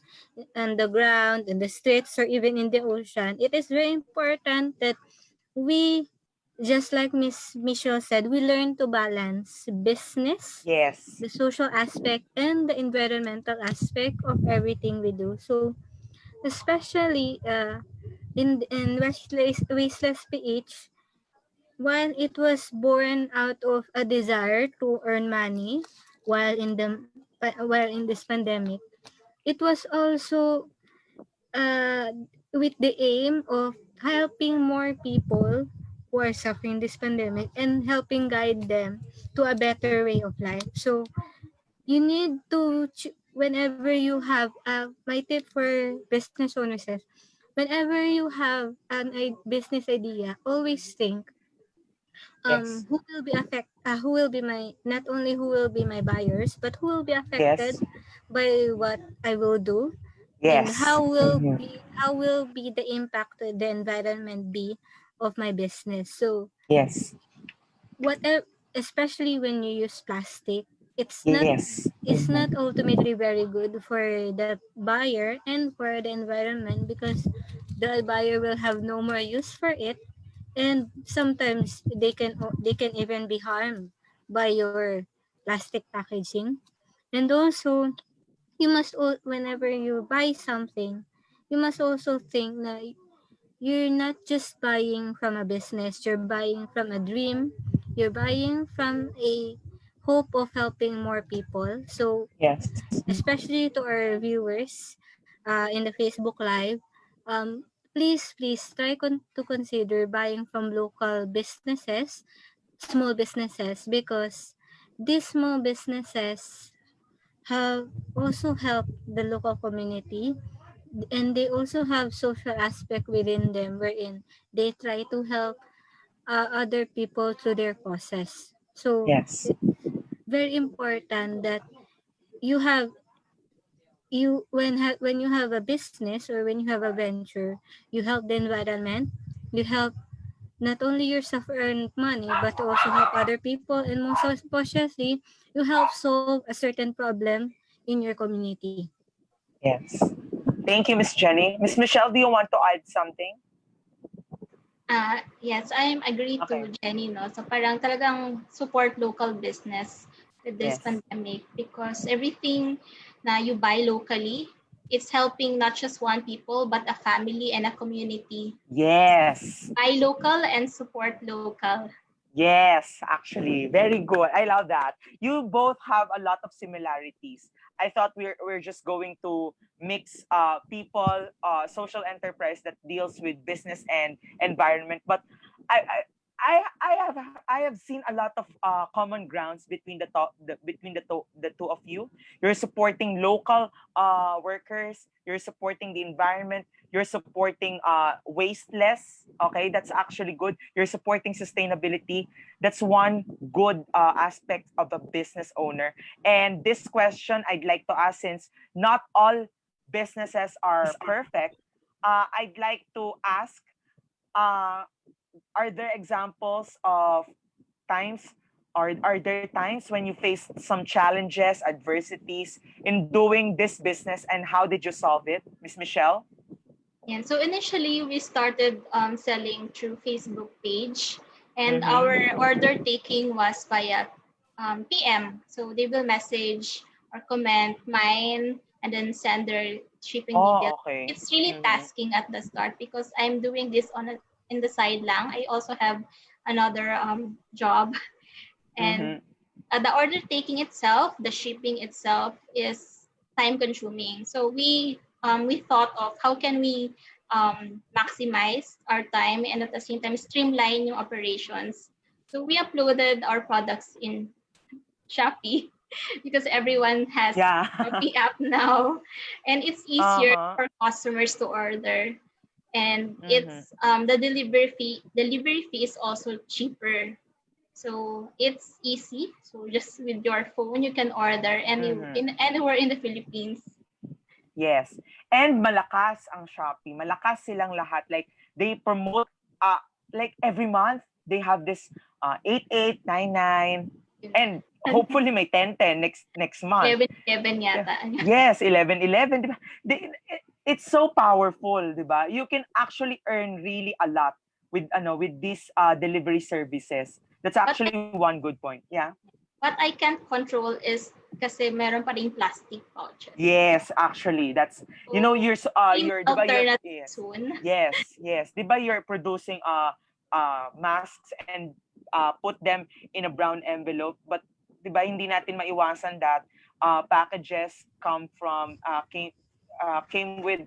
[SPEAKER 3] on the ground, in the streets, or even in the ocean. It is very important that we, just like Miss Michelle said, we learn to balance business,
[SPEAKER 1] Yes.
[SPEAKER 3] the social aspect, and the environmental aspect of everything we do. So, especially in Wasteless PH, while it was born out of a desire to earn money while in this pandemic, it was also uh, with the aim of helping more people who are suffering this pandemic and helping guide them to a better way of life. So you need to whenever you have my tip for business owners is, whenever you have business idea, always think
[SPEAKER 1] Yes.
[SPEAKER 3] who will be my, not only who will be my buyers, but who will be affected
[SPEAKER 1] Yes.
[SPEAKER 3] by what I will do, and
[SPEAKER 1] Yes. Mm-hmm.
[SPEAKER 3] how will be the impact to the environment be of my business. So
[SPEAKER 1] Yes.
[SPEAKER 3] whatever, especially when you use plastic,
[SPEAKER 1] Yes.
[SPEAKER 3] it's
[SPEAKER 1] Mm-hmm.
[SPEAKER 3] not ultimately very good for the buyer and for the environment, because the buyer will have no more use for it, and sometimes they can even be harmed by your plastic packaging. And also, whenever you buy something, you must also think that you're not just buying from a business, you're buying from a dream, you're buying from a hope of helping more people. So
[SPEAKER 1] Yes.
[SPEAKER 3] especially to our viewers in the Facebook Live, please try to consider buying from local businesses, small businesses, because these small businesses have also helped the local community, and they also have social aspect within them wherein they try to help other people through their causes. So
[SPEAKER 1] Yes.
[SPEAKER 3] it's very important that you have when you have a business or when you have a venture, you help the environment, you help not only yourself earn money, but also help other people, and most especially you help solve a certain problem in your community.
[SPEAKER 1] Yes. Thank you, Miss Jenny. Miss Michelle, do you want to add something?
[SPEAKER 2] Yes, I'm agree
[SPEAKER 1] Okay.
[SPEAKER 2] to Jenny, no? So parang talagang support local business with this
[SPEAKER 1] Yes.
[SPEAKER 2] pandemic, because everything na you buy locally, it's helping not just one people, but a family and a community.
[SPEAKER 1] Yes.
[SPEAKER 2] Buy local and support local.
[SPEAKER 1] Yes, actually, very good. I love that. You both have a lot of similarities. I thought we're just going to mix people, social enterprise that deals with business and environment, but I I I have seen a lot of common grounds between the two of you. You're supporting local workers. You're supporting the environment. You're supporting wasteless. Okay, that's actually good. You're supporting sustainability. That's one good aspect of a business owner. And this question I'd like to ask, since not all businesses are perfect, I'd like to ask, uh, are there examples of times, or are there times when you faced some challenges, adversities in doing this business, and how did you solve it, Miss Michelle?
[SPEAKER 2] And so initially we started selling through Facebook page, and our
[SPEAKER 1] Mm-hmm.
[SPEAKER 2] order taking was via PM. So they will message or comment mine and then send their shipping details.
[SPEAKER 1] Oh, okay.
[SPEAKER 2] It's really
[SPEAKER 1] Mm-hmm.
[SPEAKER 2] tasking at the start because I'm doing this in the side lang. I also have another job, and
[SPEAKER 1] Mm-hmm.
[SPEAKER 2] the order taking itself, the shipping itself is time consuming. So we thought of how can we maximize our time and at the same time streamline your operations. So we uploaded our products in Shopee because everyone has
[SPEAKER 1] Yeah.
[SPEAKER 2] Shopee app now, and it's easier
[SPEAKER 1] Uh-huh.
[SPEAKER 2] for customers to order. And
[SPEAKER 1] Mm-hmm.
[SPEAKER 2] it's the delivery fee is also cheaper, so it's easy. So just with your phone, you can order
[SPEAKER 1] Mm-hmm.
[SPEAKER 2] anywhere in the Philippines.
[SPEAKER 1] Yes. And malakas ang Shopee. Malakas silang lahat. Like, they promote, like every month, they have this 8899. And hopefully may 10-10 next month.
[SPEAKER 2] 11-11
[SPEAKER 1] Yeah.
[SPEAKER 2] yata.
[SPEAKER 1] Yes, 11-11, di ba? It's so powerful, di ba? You can actually earn really a lot with these delivery services. That's
[SPEAKER 2] But
[SPEAKER 1] actually one good point. Yeah.
[SPEAKER 2] what I can't control is kasi meron pa ring plastic pouches.
[SPEAKER 1] Yes, actually, that's
[SPEAKER 2] So, maybe
[SPEAKER 1] you're, di ba, you're,
[SPEAKER 2] alternative
[SPEAKER 1] yes,
[SPEAKER 2] soon.
[SPEAKER 1] yes, di ba, you're producing masks and put them in a brown envelope, but di ba hindi natin maiwasan that packages came with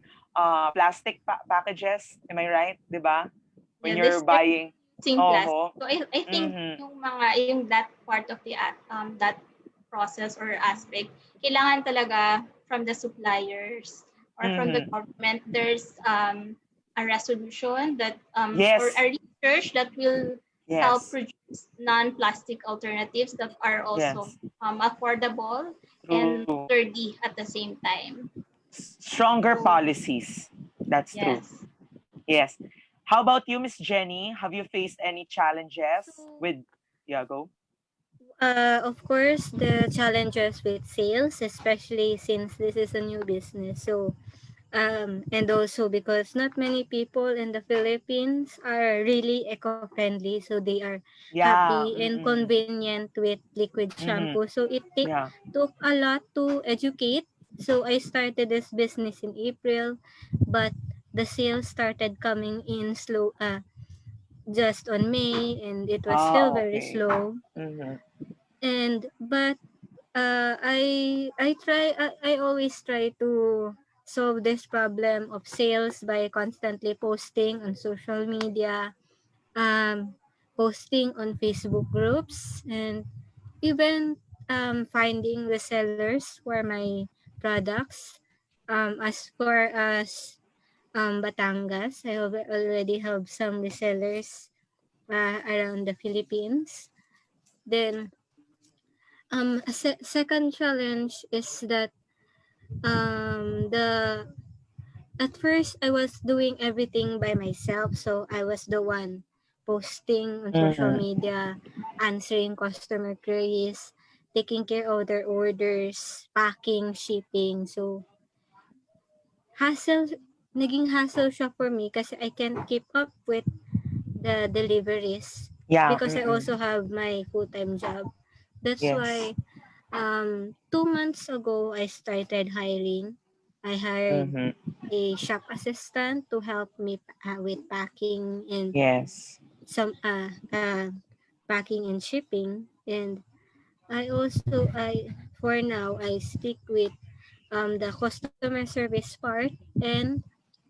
[SPEAKER 1] plastic packages, am I right, di ba, when
[SPEAKER 2] Yeah,
[SPEAKER 1] you're
[SPEAKER 2] this
[SPEAKER 1] buying.
[SPEAKER 2] using plastic.
[SPEAKER 1] Oh.
[SPEAKER 2] So I think
[SPEAKER 1] Mhm.
[SPEAKER 2] yung that part of the that process or aspect, kailangan talaga from the suppliers or from the
[SPEAKER 1] Mhm.
[SPEAKER 2] government, there's a resolution that or
[SPEAKER 1] Yes.
[SPEAKER 2] a research that will help
[SPEAKER 1] Yes.
[SPEAKER 2] produce non-plastic alternatives that are also
[SPEAKER 1] Yes.
[SPEAKER 2] affordable and
[SPEAKER 1] True.
[SPEAKER 2] sturdy at the same time.
[SPEAKER 1] Stronger
[SPEAKER 2] So
[SPEAKER 1] policies. That's true.
[SPEAKER 2] yes.
[SPEAKER 1] Yes. How about you, Miss Jenny? Have you faced any challenges
[SPEAKER 3] So,
[SPEAKER 1] with? Yeah, go.
[SPEAKER 3] of course, the challenges with sales, especially since this is a new business. So, and also because not many people in the Philippines are really eco-friendly, so they are
[SPEAKER 1] Yeah.
[SPEAKER 3] happy and
[SPEAKER 1] Mm-mm.
[SPEAKER 3] convenient with liquid
[SPEAKER 1] Mm-hmm.
[SPEAKER 3] shampoo. So it
[SPEAKER 1] Yeah.
[SPEAKER 3] took a lot to educate. So I started this business in April, but the sales started coming in slow, just on May, and it was
[SPEAKER 1] Ah,
[SPEAKER 3] still very
[SPEAKER 1] okay.
[SPEAKER 3] slow.
[SPEAKER 1] Mm-hmm.
[SPEAKER 3] And but I always try to solve this problem of sales by constantly posting on social media, um, posting on Facebook groups, and even finding resellers for my products. As far as Batangas, I already have some resellers around the Philippines. Then a second challenge is that the at first I was doing everything by myself, so I was the one posting on social
[SPEAKER 1] Mm-hmm.
[SPEAKER 3] media, answering customer queries, taking care of their orders, packing, shipping. So hassle naging hassle siya for me kasi I can't keep up with the deliveries
[SPEAKER 1] Yeah.
[SPEAKER 3] because I
[SPEAKER 1] Mm-mm.
[SPEAKER 3] also have my full-time job. That's why
[SPEAKER 1] Yes.
[SPEAKER 3] 2 months ago I started hiring. I hired
[SPEAKER 1] Mm-hmm.
[SPEAKER 3] a shop assistant to help me with packing and
[SPEAKER 1] Yes.
[SPEAKER 3] some packing and shipping. And I also I for now I stick with the customer service part and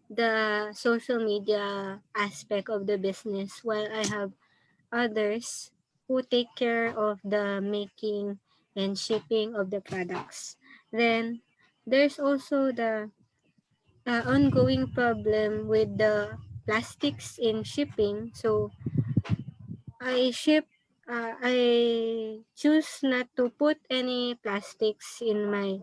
[SPEAKER 3] the social media aspect of the business, while I have others who take care of the making and shipping of the products. Then there's also the ongoing problem with the plastics in shipping. So I ship I choose not to put any plastics in my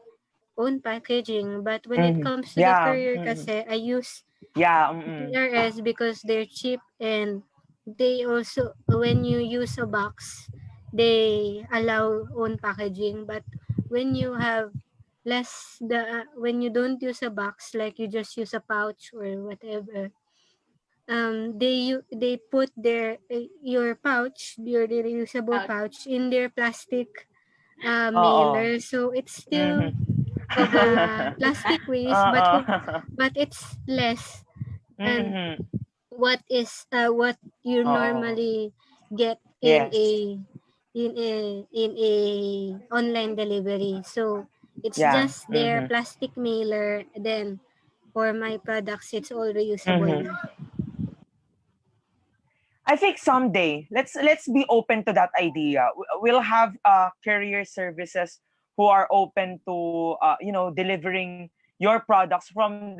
[SPEAKER 3] own packaging, but when it
[SPEAKER 1] Mm-hmm.
[SPEAKER 3] comes to the
[SPEAKER 1] Yeah.
[SPEAKER 3] courier
[SPEAKER 1] Mm-hmm.
[SPEAKER 3] kasi I use
[SPEAKER 1] Yeah. Mm-mm.
[SPEAKER 3] PRS because they're cheap, and they also, when you use a box, they allow own packaging. But when you have when you don't use a box, like you just use a pouch or whatever, they put your pouch, your reusable
[SPEAKER 2] Out.
[SPEAKER 3] pouch, in their plastic
[SPEAKER 1] Oo.
[SPEAKER 3] mailer, so it's still
[SPEAKER 1] Mhm.
[SPEAKER 3] plastic waste,
[SPEAKER 1] Oo.
[SPEAKER 3] but it's less than
[SPEAKER 1] Mhm.
[SPEAKER 3] what you
[SPEAKER 1] Oo.
[SPEAKER 3] normally get
[SPEAKER 1] Yes.
[SPEAKER 3] in a online delivery. So it's
[SPEAKER 1] Yeah.
[SPEAKER 3] just their
[SPEAKER 1] Mhm.
[SPEAKER 3] plastic mailer. Then for my products, it's all reusable
[SPEAKER 1] Mhm.
[SPEAKER 3] na.
[SPEAKER 1] I think someday let's be open to that idea. We'll have courier services who are open to delivering your products from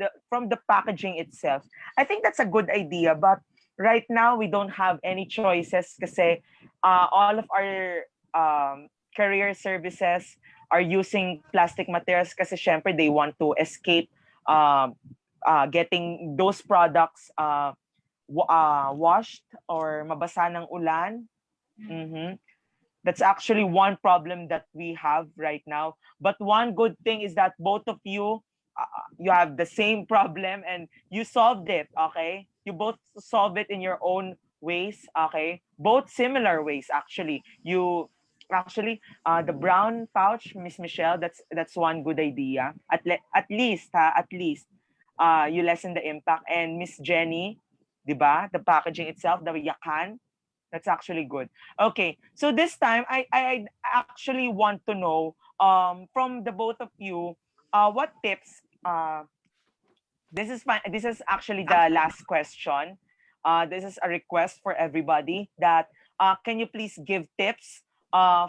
[SPEAKER 1] the packaging itself. I think that's a good idea, but right now we don't have any choices kasi all of our courier services are using plastic materials kasi syempre they want to escape um getting those products washed or mabasa ng ulan. Mhm. That's actually one problem that we have right now. But one good thing is that both of you, you have the same problem and you solved it. Okay, you both solve it in your own ways. Okay, both similar ways actually. You actually the brown pouch, Miss Michelle. That's one good idea. At least at least you lessen the impact. And Miss Jenny, 'di ba? The packaging itself, the yakan, that's actually good. Okay, so this time I actually want to know from the both of you what tips this is fine. This is actually the last question. This is a request for everybody that can you please give tips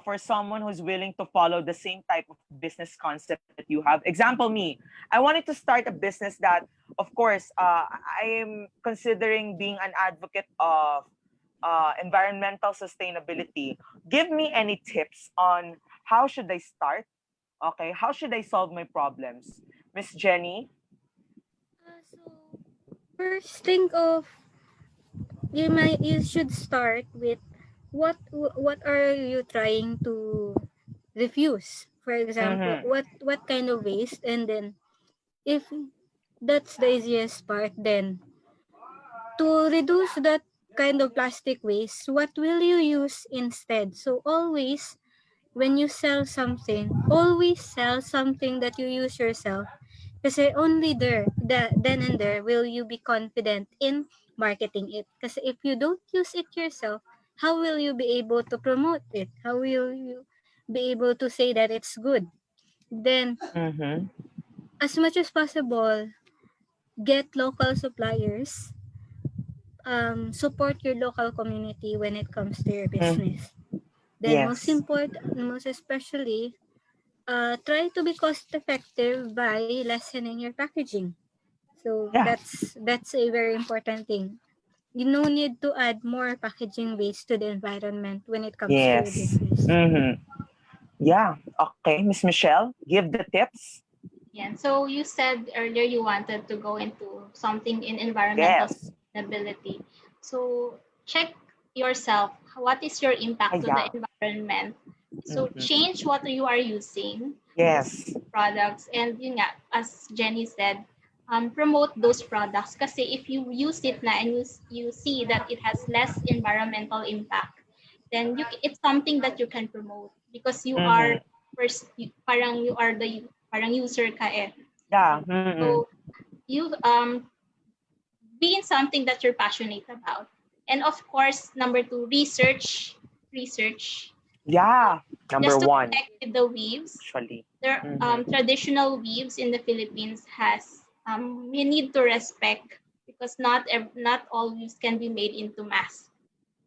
[SPEAKER 1] for someone who's willing to follow the same type of business concept that you have. Example, me. I wanted to start a business that, of course, I am considering being an advocate of environmental sustainability. Give me any tips on how should I start? Okay, how should I solve my problems? Miss Jenny?
[SPEAKER 3] So first, think of you should start with what are you trying to refuse. For example,
[SPEAKER 1] Mm-hmm.
[SPEAKER 3] what kind of waste, and then if that's the easiest part, then to reduce that kind of plastic waste, what will you use instead? So always when you sell something, always sell something that you use yourself. Kasi only then and there will you be confident in marketing it. Kasi if you don't use it yourself, how will you be able to promote it? How will you be able to say that it's good? Then,
[SPEAKER 1] Mm-hmm.
[SPEAKER 3] as much as possible, get local suppliers, support your local community when it comes to your
[SPEAKER 1] Mm-hmm.
[SPEAKER 3] business. Then
[SPEAKER 1] Yes.
[SPEAKER 3] most especially, try to be cost effective by lessening your packaging. So
[SPEAKER 1] Yeah.
[SPEAKER 3] that's a very important thing. You no need to add more packaging waste to the environment when it comes to your
[SPEAKER 1] Yes.
[SPEAKER 3] business.
[SPEAKER 1] Mm-hmm. Yeah. Okay, Miss Michelle, give the tips.
[SPEAKER 2] Yeah. So you said earlier you wanted to go into something in environmental
[SPEAKER 1] Yes.
[SPEAKER 2] sustainability. So check yourself. What is your
[SPEAKER 1] Ah,
[SPEAKER 2] impact to the
[SPEAKER 1] yeah.
[SPEAKER 2] environment? So
[SPEAKER 1] Mm-hmm.
[SPEAKER 2] change what you are using, those
[SPEAKER 1] Yes.
[SPEAKER 2] products, and yun nga, as Jenny said, promote those products. Kasi if you use it na and you see that it has less environmental impact, then it's something that you can promote because you are
[SPEAKER 1] Mm-hmm.
[SPEAKER 2] parang you are the parang user ka eh.
[SPEAKER 1] Yeah. Mm-hmm.
[SPEAKER 2] So you be in something that you're passionate about. And of course, number two, research. Um,
[SPEAKER 1] Yeah. Number
[SPEAKER 2] just to
[SPEAKER 1] one,
[SPEAKER 2] connect with the weaves,
[SPEAKER 1] actually.
[SPEAKER 2] there
[SPEAKER 1] Mm-hmm.
[SPEAKER 2] traditional weaves in the Philippines has you need to respect because not all weaves can be made into mass.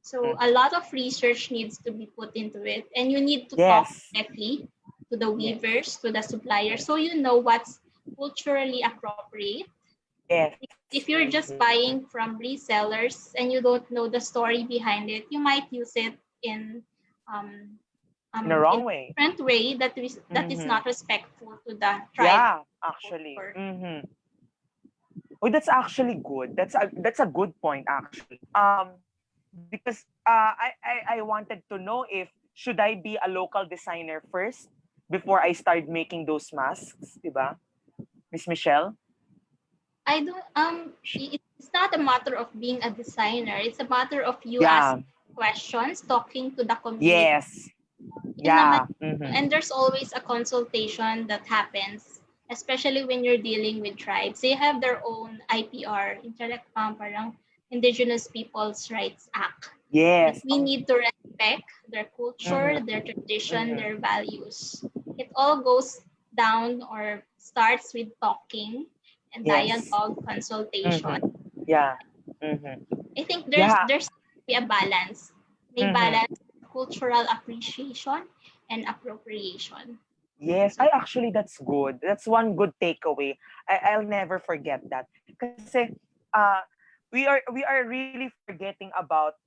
[SPEAKER 2] So a
[SPEAKER 1] Mm-hmm.
[SPEAKER 2] lot of research needs to be put into it, and you need to talk
[SPEAKER 1] Yes.
[SPEAKER 2] directly to the
[SPEAKER 1] Yes.
[SPEAKER 2] weavers, to the suppliers, so you know what's culturally appropriate.
[SPEAKER 1] Yes.
[SPEAKER 2] If you're
[SPEAKER 1] Mm-hmm.
[SPEAKER 2] just buying from resellers and you don't know the story behind it, you might use it um,
[SPEAKER 1] In a wrong
[SPEAKER 2] in
[SPEAKER 1] way.
[SPEAKER 2] a different way that is
[SPEAKER 1] Mm-hmm.
[SPEAKER 2] not respectful to the tribe
[SPEAKER 1] Yeah. Actually.
[SPEAKER 2] culture.
[SPEAKER 1] Mm-hmm. Oh, that's actually good. That's a good point actually. Because I wanted to know if should I be a local designer first before I start making those masks, diba? Miss Michelle?
[SPEAKER 2] I don't it's not a matter of being a designer. It's a matter of you
[SPEAKER 1] Yeah.
[SPEAKER 2] asking questions, talking to the community.
[SPEAKER 1] Yes.
[SPEAKER 2] Yun naman,
[SPEAKER 1] Yeah. Mm-hmm.
[SPEAKER 2] and there's always a consultation that happens, especially when you're dealing with tribes. They have their own IPR, parang Indigenous Peoples' Rights Act, that
[SPEAKER 1] Yes.
[SPEAKER 2] we need to respect their culture,
[SPEAKER 1] Mm-hmm.
[SPEAKER 2] their tradition,
[SPEAKER 1] Mm-hmm.
[SPEAKER 2] their values. It all goes down or starts with talking and
[SPEAKER 1] Yes.
[SPEAKER 2] dialogue, consultation.
[SPEAKER 1] Mm-hmm. Yeah. Mm-hmm.
[SPEAKER 2] I think
[SPEAKER 1] Yeah.
[SPEAKER 2] there's be a balance. May
[SPEAKER 1] Mm-hmm.
[SPEAKER 2] balance cultural appreciation and appropriation.
[SPEAKER 1] Yes,
[SPEAKER 2] So
[SPEAKER 1] I actually that's good. That's one good takeaway. I'll never forget that. Kasi we are really forgetting about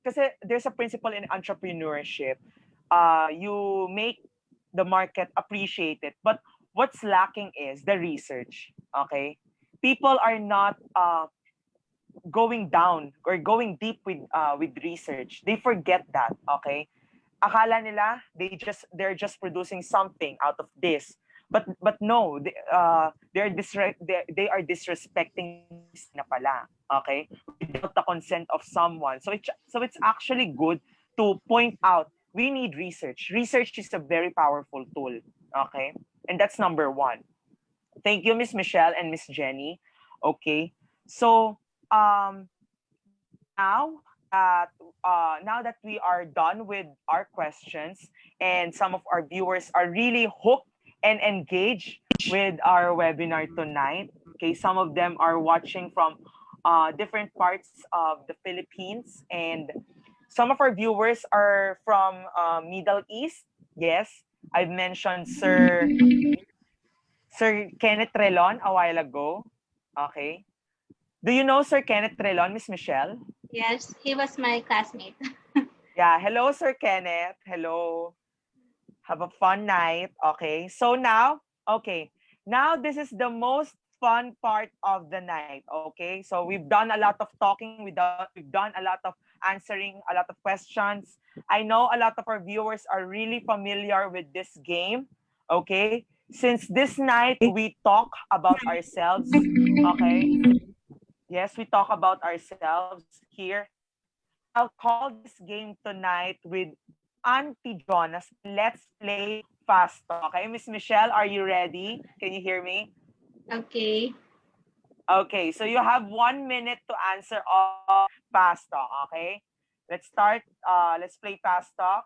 [SPEAKER 1] kasi there's a principle in entrepreneurship. You make the market appreciate it, but what's lacking is the research. Okay? People are not going down or going deep with research. They forget that, okay? akala nila they're just producing something out of this. But no, they are disrespecting the medicine na pala, okay? Without the consent of someone. So it's actually good to point out we need research. Research is a very powerful tool, okay? And that's number one. Thank you, Miss Michelle and Miss Jenny. Okay. So now now that we are done with our questions and some of our viewers are really hooked and engaged with our webinar tonight. Okay, some of them are watching from different parts of the Philippines, and some of our viewers are from Middle East. Yes, I've mentioned Sir Kenneth Relon a while ago. Okay. Do you know Sir Kenneth Relon, Miss Michelle?
[SPEAKER 2] Yes, he was my classmate.
[SPEAKER 1] Yeah. Hello, Sir Kenneth. Hello. Have a fun night. Okay. So now, okay. Now this is the most fun part of the night. Okay. So we've done a lot of talking. We've done a lot of answering a lot of questions. I know a lot of our viewers are really familiar with this game. Okay. Since this night we talk about ourselves. Okay. Yes, we talk about ourselves here. I'll call this game tonight with Auntie Jonas. Let's play fast talk. Okay, Miss Michelle, are you ready? Can you hear me?
[SPEAKER 2] Okay.
[SPEAKER 1] Okay, so you have 1 minute to answer all fast talk. Okay, let's start. Let's play fast talk.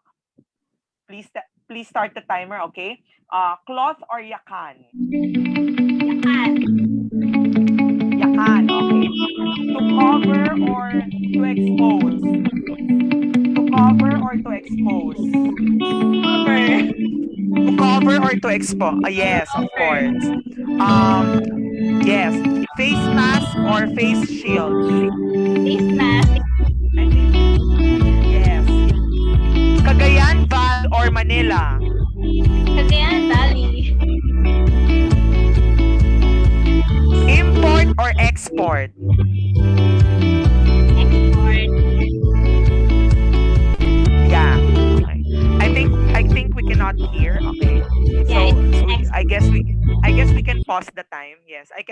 [SPEAKER 1] Please start the timer. Okay. Cloth or yakan?
[SPEAKER 2] Yakan.
[SPEAKER 1] Yakan. Okay. To cover or to expose? To cover or to expose?
[SPEAKER 2] Cover.
[SPEAKER 1] To cover or to expose? Yes, of
[SPEAKER 2] Cover.
[SPEAKER 1] course. Yes. Face mask or face shield?
[SPEAKER 2] Face mask.
[SPEAKER 1] I think yes. Cagayan Valley or Manila?
[SPEAKER 2] Cagayan Valley.
[SPEAKER 1] Import or export?
[SPEAKER 2] Export.
[SPEAKER 1] Yeah. Okay. I think we cannot hear. Okay.
[SPEAKER 2] Yeah,
[SPEAKER 1] So
[SPEAKER 2] it's
[SPEAKER 1] I guess we can pause the time. Yes. I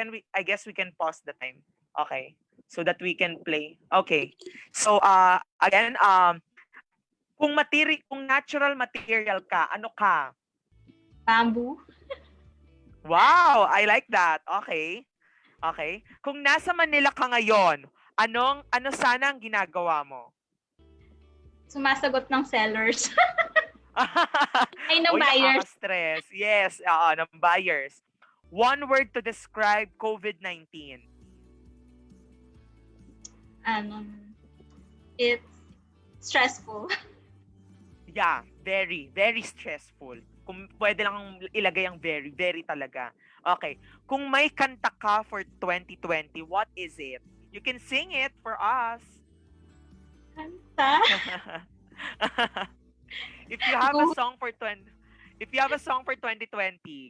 [SPEAKER 1] guess we can pause the time. Okay. So that we can play. Okay. So again kung natural material ka, ano ka?
[SPEAKER 2] bamboo.
[SPEAKER 1] Wow, I like that. Okay. Okay. Kung nasa Manila ka ngayon, ano sana ang ginagawa mo?
[SPEAKER 2] Sumasagot ng sellers. Ay, ng
[SPEAKER 1] Uy,
[SPEAKER 2] buyers.
[SPEAKER 1] nakaka-stress. Yes, ng buyers. One word to describe COVID-19.
[SPEAKER 2] It's stressful.
[SPEAKER 1] Yeah, very, very stressful. Kung pwede lang ilagay ang very, very talaga. Okay. Kung may kanta ka for 2020, what is it? You can sing it for us.
[SPEAKER 2] Kanta.
[SPEAKER 1] If you have a
[SPEAKER 2] Go.
[SPEAKER 1] song for 2020,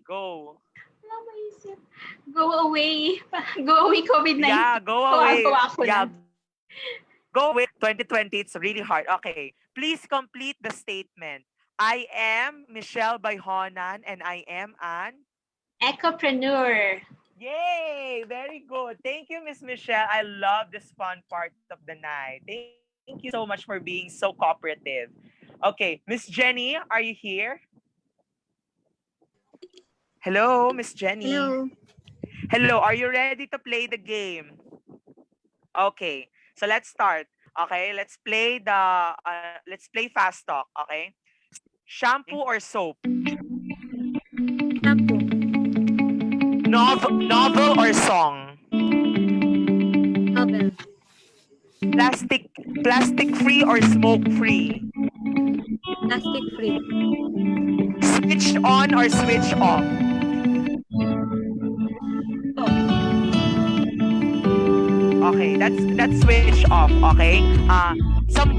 [SPEAKER 1] go.
[SPEAKER 2] Wala maisip. Go away. Go away, COVID-19.
[SPEAKER 1] Yeah, go away.
[SPEAKER 2] Gawa ko
[SPEAKER 1] Yeah,
[SPEAKER 2] lang.
[SPEAKER 1] go away. 2020, it's really hard. Okay. Please complete the statement. I am Michelle Bayhonan and I am an
[SPEAKER 2] Ecopreneur.
[SPEAKER 1] Yay! Very good. Thank you, Miss Michelle. I love this fun part of the night. Thank you so much for being so cooperative. Okay, Miss Jenny, are you here? Hello, Miss Jenny.
[SPEAKER 3] Hello.
[SPEAKER 1] Hello, are you ready to play the game? Okay, so let's start. Okay, let's play fast talk. Okay, shampoo or soap?
[SPEAKER 3] Shampoo.
[SPEAKER 1] Novel or song?
[SPEAKER 3] Novel.
[SPEAKER 1] Plastic free or smoke free?
[SPEAKER 3] Plastic free.
[SPEAKER 1] Switch on or switch off? Okay, that's switch off. Okay. Some.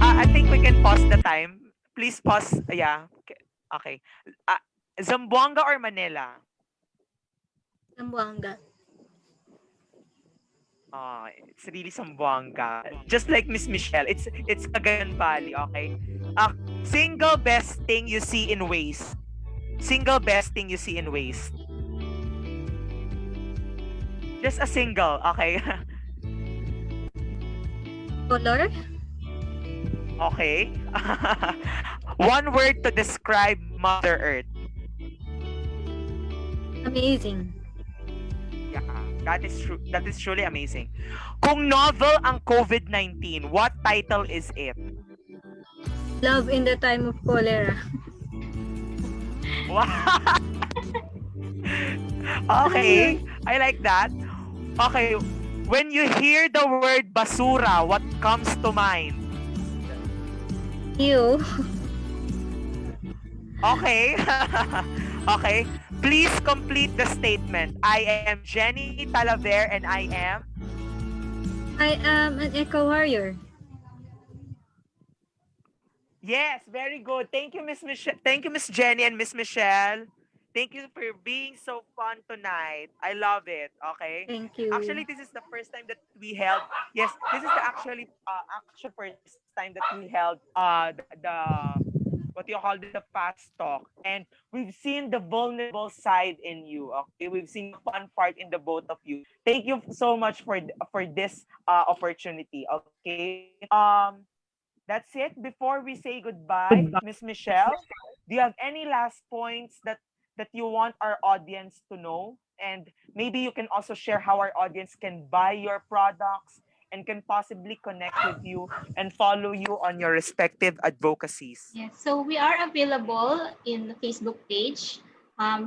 [SPEAKER 1] I think we can pause the time. Please pause. Yeah. Okay. Zamboanga or Manila?
[SPEAKER 3] Zamboanga.
[SPEAKER 1] It's really Sambuanga. Just like Miss Michelle, it's Cagayan Valley, okay? Single best thing you see in waste. Single best thing you see in waste. Just a single, okay?
[SPEAKER 3] Color?
[SPEAKER 1] Okay. One word to describe Mother Earth.
[SPEAKER 3] Amazing.
[SPEAKER 1] Yeah, that is true. That is truly amazing. Kung novel ang COVID-19, what title is it?
[SPEAKER 3] Love in the time of cholera.
[SPEAKER 1] Wow. Okay, I like that. Okay, when you hear the word basura, what comes to mind?
[SPEAKER 3] You.
[SPEAKER 1] Okay. Okay. Please complete the statement. I am Jenny Talaver and I am.
[SPEAKER 3] I am an eco warrior.
[SPEAKER 1] Yes, very good. Thank you, Miss Michelle. Thank you, Miss Jenny and Miss Michelle. Thank you for being so fun tonight. I love it. Okay.
[SPEAKER 3] Thank you.
[SPEAKER 1] Actually, this is the first time that we held. Yes, this is the actual first time that we held the what you call this, the fast talk, and we've seen the vulnerable side in you. Okay, we've seen the fun part in the both of you. Thank you so much for this opportunity. Okay. That's it. Before we say goodbye, Miss Michelle, do you have any last points that you want our audience to know? And maybe you can also share how our audience can buy your products and can possibly connect with you and follow you on your respective advocacies.
[SPEAKER 2] Yes, so we are available in the Facebook page.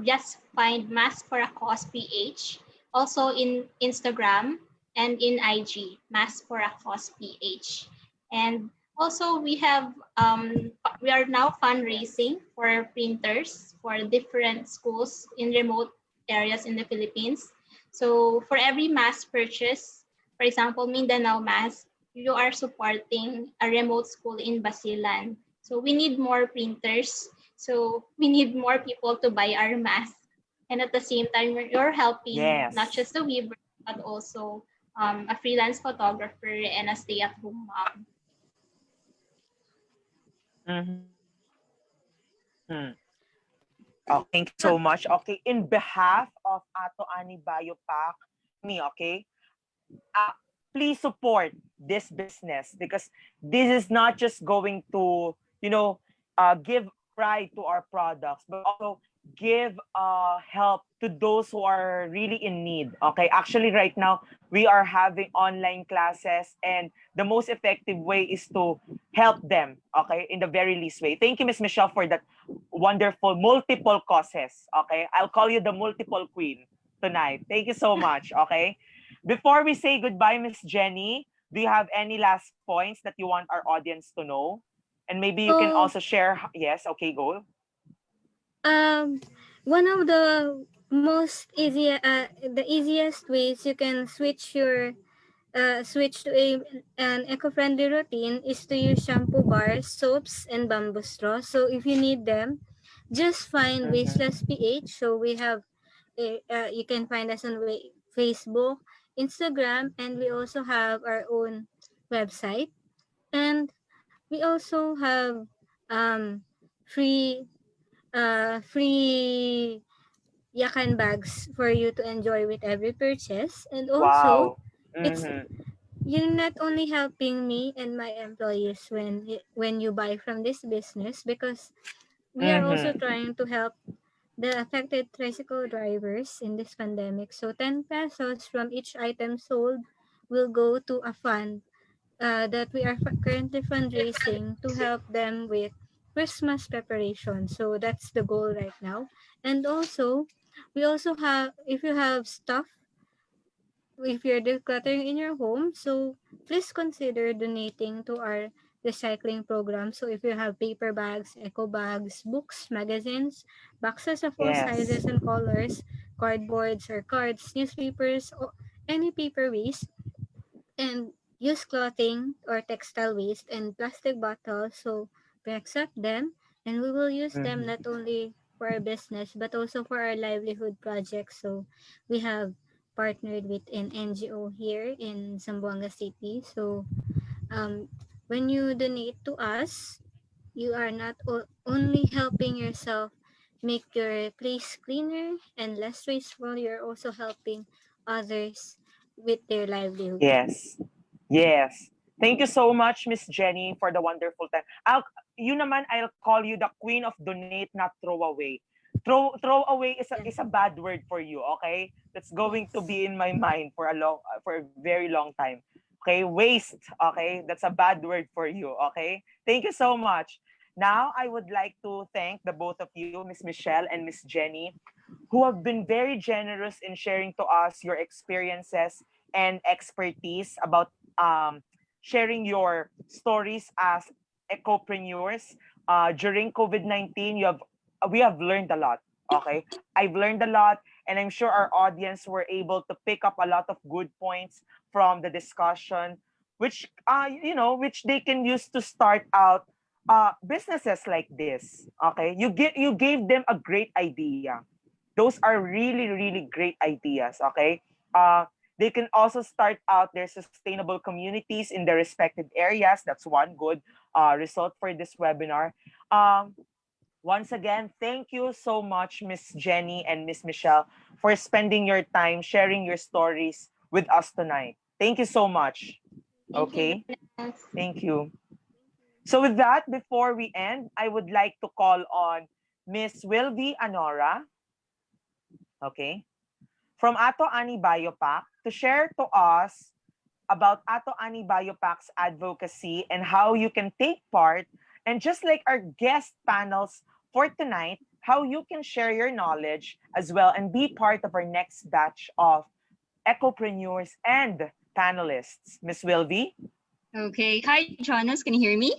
[SPEAKER 2] Just find Mask for a Cause PH. Also in Instagram and in IG, Mask for a Cause PH. And also we are now fundraising for printers for different schools in remote areas in the Philippines. So for every mask purchase, for example, Mindanao Mask, you are supporting a remote school in Basilan. So we need more printers. So we need more people to buy our masks. And at the same time, you're helping not
[SPEAKER 1] Yes.
[SPEAKER 2] just the weaver, but also a freelance photographer and a stay-at-home mom.
[SPEAKER 1] Mhm. Oh, thank you so much. Okay, in behalf of AtoAni BioPack, me, okay, uh, please support this business because this is not just going to, give pride to our products, but also give help to those who are really in need. Okay, actually, right now we are having online classes, and the most effective way is to help them. Okay, in the very least way. Thank you, Miss Michelle, for that wonderful multiple causes. Okay, I'll call you the multiple queen tonight. Thank you so much. Okay. Before we say goodbye, Miss Jenny, do you have any last points that you want our audience to know? And maybe you can
[SPEAKER 3] So,
[SPEAKER 1] also share. Yes, okay, go.
[SPEAKER 3] um, one of the easiest ways you can switch to an eco-friendly routine is to use shampoo bars, soaps, and bamboo straws. So if you need them, just find
[SPEAKER 1] Mm-hmm.
[SPEAKER 3] Wasteless PH. So we have, you can find us on Facebook, Instagram, and we also have our own website. And we also have um, free free yakan bags for you to enjoy with every purchase. And also,
[SPEAKER 1] Wow.
[SPEAKER 3] it's
[SPEAKER 1] Mm-hmm.
[SPEAKER 3] you're not only helping me and my employees when you buy from this business, because we are also
[SPEAKER 1] Mm-hmm.
[SPEAKER 3] trying to help the affected tricycle drivers in this pandemic. So 10 pesos from each item sold will go to a fund that we are currently fundraising to help them with Christmas preparation. So that's the goal right now. And also, we also have, if you have stuff, if you're decluttering in your home, so please consider donating to our recycling program. So if you have paper bags, eco bags, books, magazines, boxes of all
[SPEAKER 1] Yes.
[SPEAKER 3] sizes and colors, cardboards or cards, newspapers, or any paper waste, and use clothing or textile waste and plastic bottles. So we accept them, and we will use them
[SPEAKER 1] Mm-hmm.
[SPEAKER 3] not only for our business but also for our livelihood projects. So we have partnered with an NGO here in Zamboanga City. So when you donate to us, you are not only helping yourself make your place cleaner and less wasteful, you're also helping others with their livelihood.
[SPEAKER 1] Yes. Yes. Thank you so much, Miss Jenny, for the wonderful time. You naman, I'll call you the queen of donate, not throw away. Throw away
[SPEAKER 3] Yeah.
[SPEAKER 1] is a bad word for you, okay? That's going to
[SPEAKER 3] Yes.
[SPEAKER 1] be in my mind for a very long time. Okay, waste, okay? That's a bad word for you, okay? Thank you so much. Now, I would like to thank the both of you, Miss Michelle and Miss Jenny, who have been very generous in sharing to us your experiences and expertise about sharing your stories as ecopreneurs. During COVID-19, we have learned a lot. Okay, I've learned a lot, and I'm sure our audience were able to pick up a lot of good points from the discussion, which they can use to start out businesses like this. Okay, you gave them a great idea. Those are really, really great ideas. Okay. They can also start out their sustainable communities in their respective areas. That's one good result for this webinar. Um, Once again, thank you so much, Miss Jenny and Miss Michelle, for spending your time sharing your stories with us tonight. Thank you so much.
[SPEAKER 2] Thank you,
[SPEAKER 1] Okay.
[SPEAKER 2] Jonas.
[SPEAKER 1] Thank you. So with that, before we end, I would like to call on Miss Wilby Anora, okay, from AtoAni BioPack to share to us about AtoAni BioPack's advocacy and how you can take part, and just like our guest panels for tonight, how you can share your knowledge as well and be part of our next batch of ecopreneurs and panelists. Miss Wilby?
[SPEAKER 4] Okay. Hi, Jonas. Can you hear me?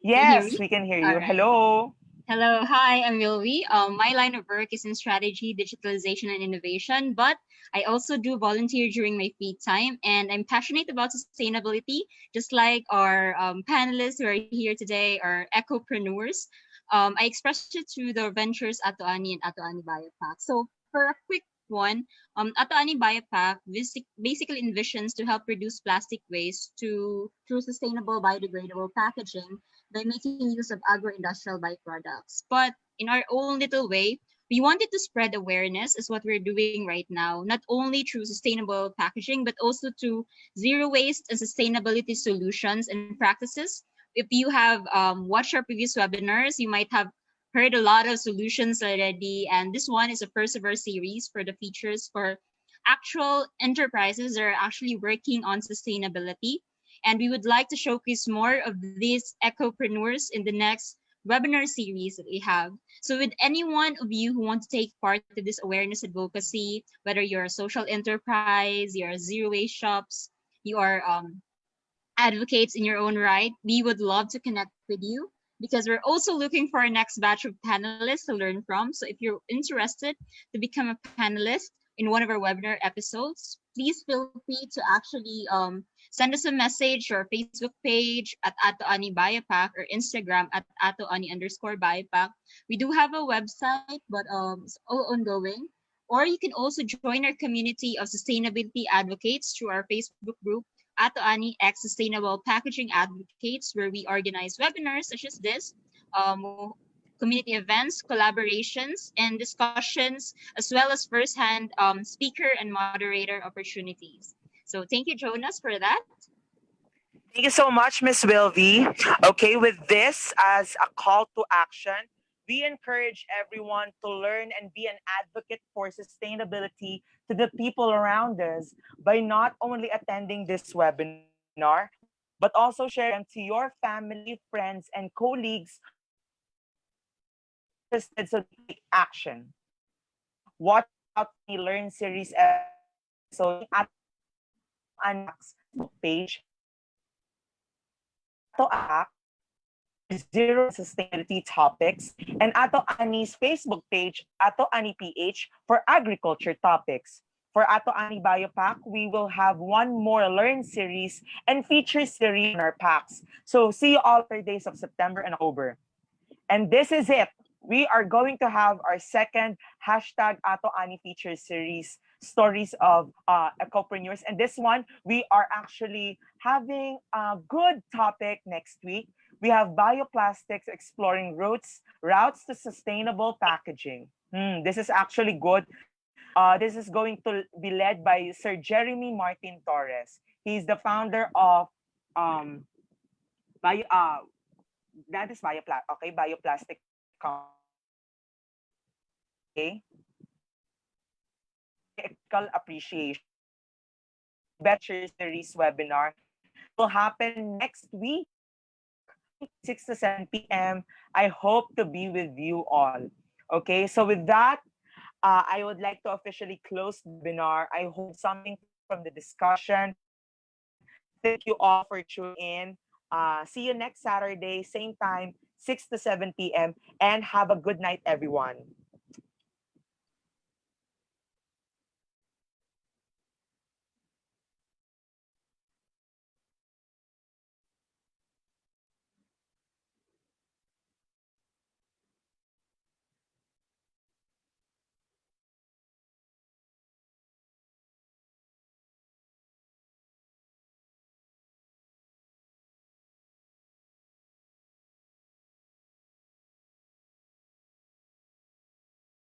[SPEAKER 4] Can you hear me?
[SPEAKER 1] Yes, we can hear
[SPEAKER 4] All
[SPEAKER 1] you.
[SPEAKER 4] right.
[SPEAKER 1] Hello.
[SPEAKER 4] Hello. Hi, I'm Milvi. My line of work is in strategy, digitalization, and innovation, but I also do volunteer during my free time, and I'm passionate about sustainability, just like our panelists who are here today are ecopreneurs. I expressed it through the ventures AtoAni and AtoAni BioPack. So for a quick one, AtoAni BioPack basically envisions to help reduce plastic waste through sustainable biodegradable packaging by making use of agro-industrial byproducts. But in our own little way, we wanted to spread awareness is what we're doing right now, not only through sustainable packaging, but also to zero waste and sustainability solutions and practices. If you have watched our previous webinars, you might have heard a lot of solutions already. And this one is a first of our series for the features for actual enterprises that are actually working on sustainability. And we would like to showcase more of these ecopreneurs in the next webinar series that we have. So with any one of you who want to take part in this awareness advocacy, whether you're a social enterprise, you're a zero waste shops, you are advocates in your own right, we would love to connect with you because we're also looking for our next batch of panelists to learn from. So if you're interested to become a panelist in one of our webinar episodes, please feel free to actually send us a message or Facebook page at AtoAni BioPack or Instagram at AtoAni_BioPack. We do have a website, but it's all ongoing. Or you can also join our community of sustainability advocates through our Facebook group AtoAni X Sustainable Packaging Advocates, where we organize webinars such as this, community events, collaborations, and discussions, as well as firsthand speaker and moderator opportunities. So thank you, Jonas, for that.
[SPEAKER 1] Thank you so much, Miss Wilby. Okay, with this as a call to action, we encourage everyone to learn and be an advocate for sustainability to the people around us by not only attending this webinar, but also sharing them to your family, friends, and colleagues who are interested so they can take action. Okay, watch our AtoAni Learn series episodes joining AtoAni BioPack's Facebook page AtoAni for zero waste and sustainability topics, and AtoAni's Facebook page, AtoAni PH, for agriculture topics. For AtoAni BioPack, we will have one more Learn series and feature series on our packs. So see you all for days of September and October. And this is it. We are going to have our second hashtag AtoAni feature series stories of ecopreneurs. And this one, we are actually having a good topic next week. We have bioplastics exploring routes to sustainable packaging. This is actually good. This is going to be led by Sir Jeremy Martin Torres. He's the founder of um, bio, that is bioplastic company. Okay, ethical appreciation. So the series webinar will happen next week, 6 to 7 p.m. I hope to be with you all. Okay, so with that, I would like to officially close the webinar. I hope something from the discussion. Thank you all for tuning in. See you next Saturday, same time, 6 to 7 p.m. And have a good night, everyone.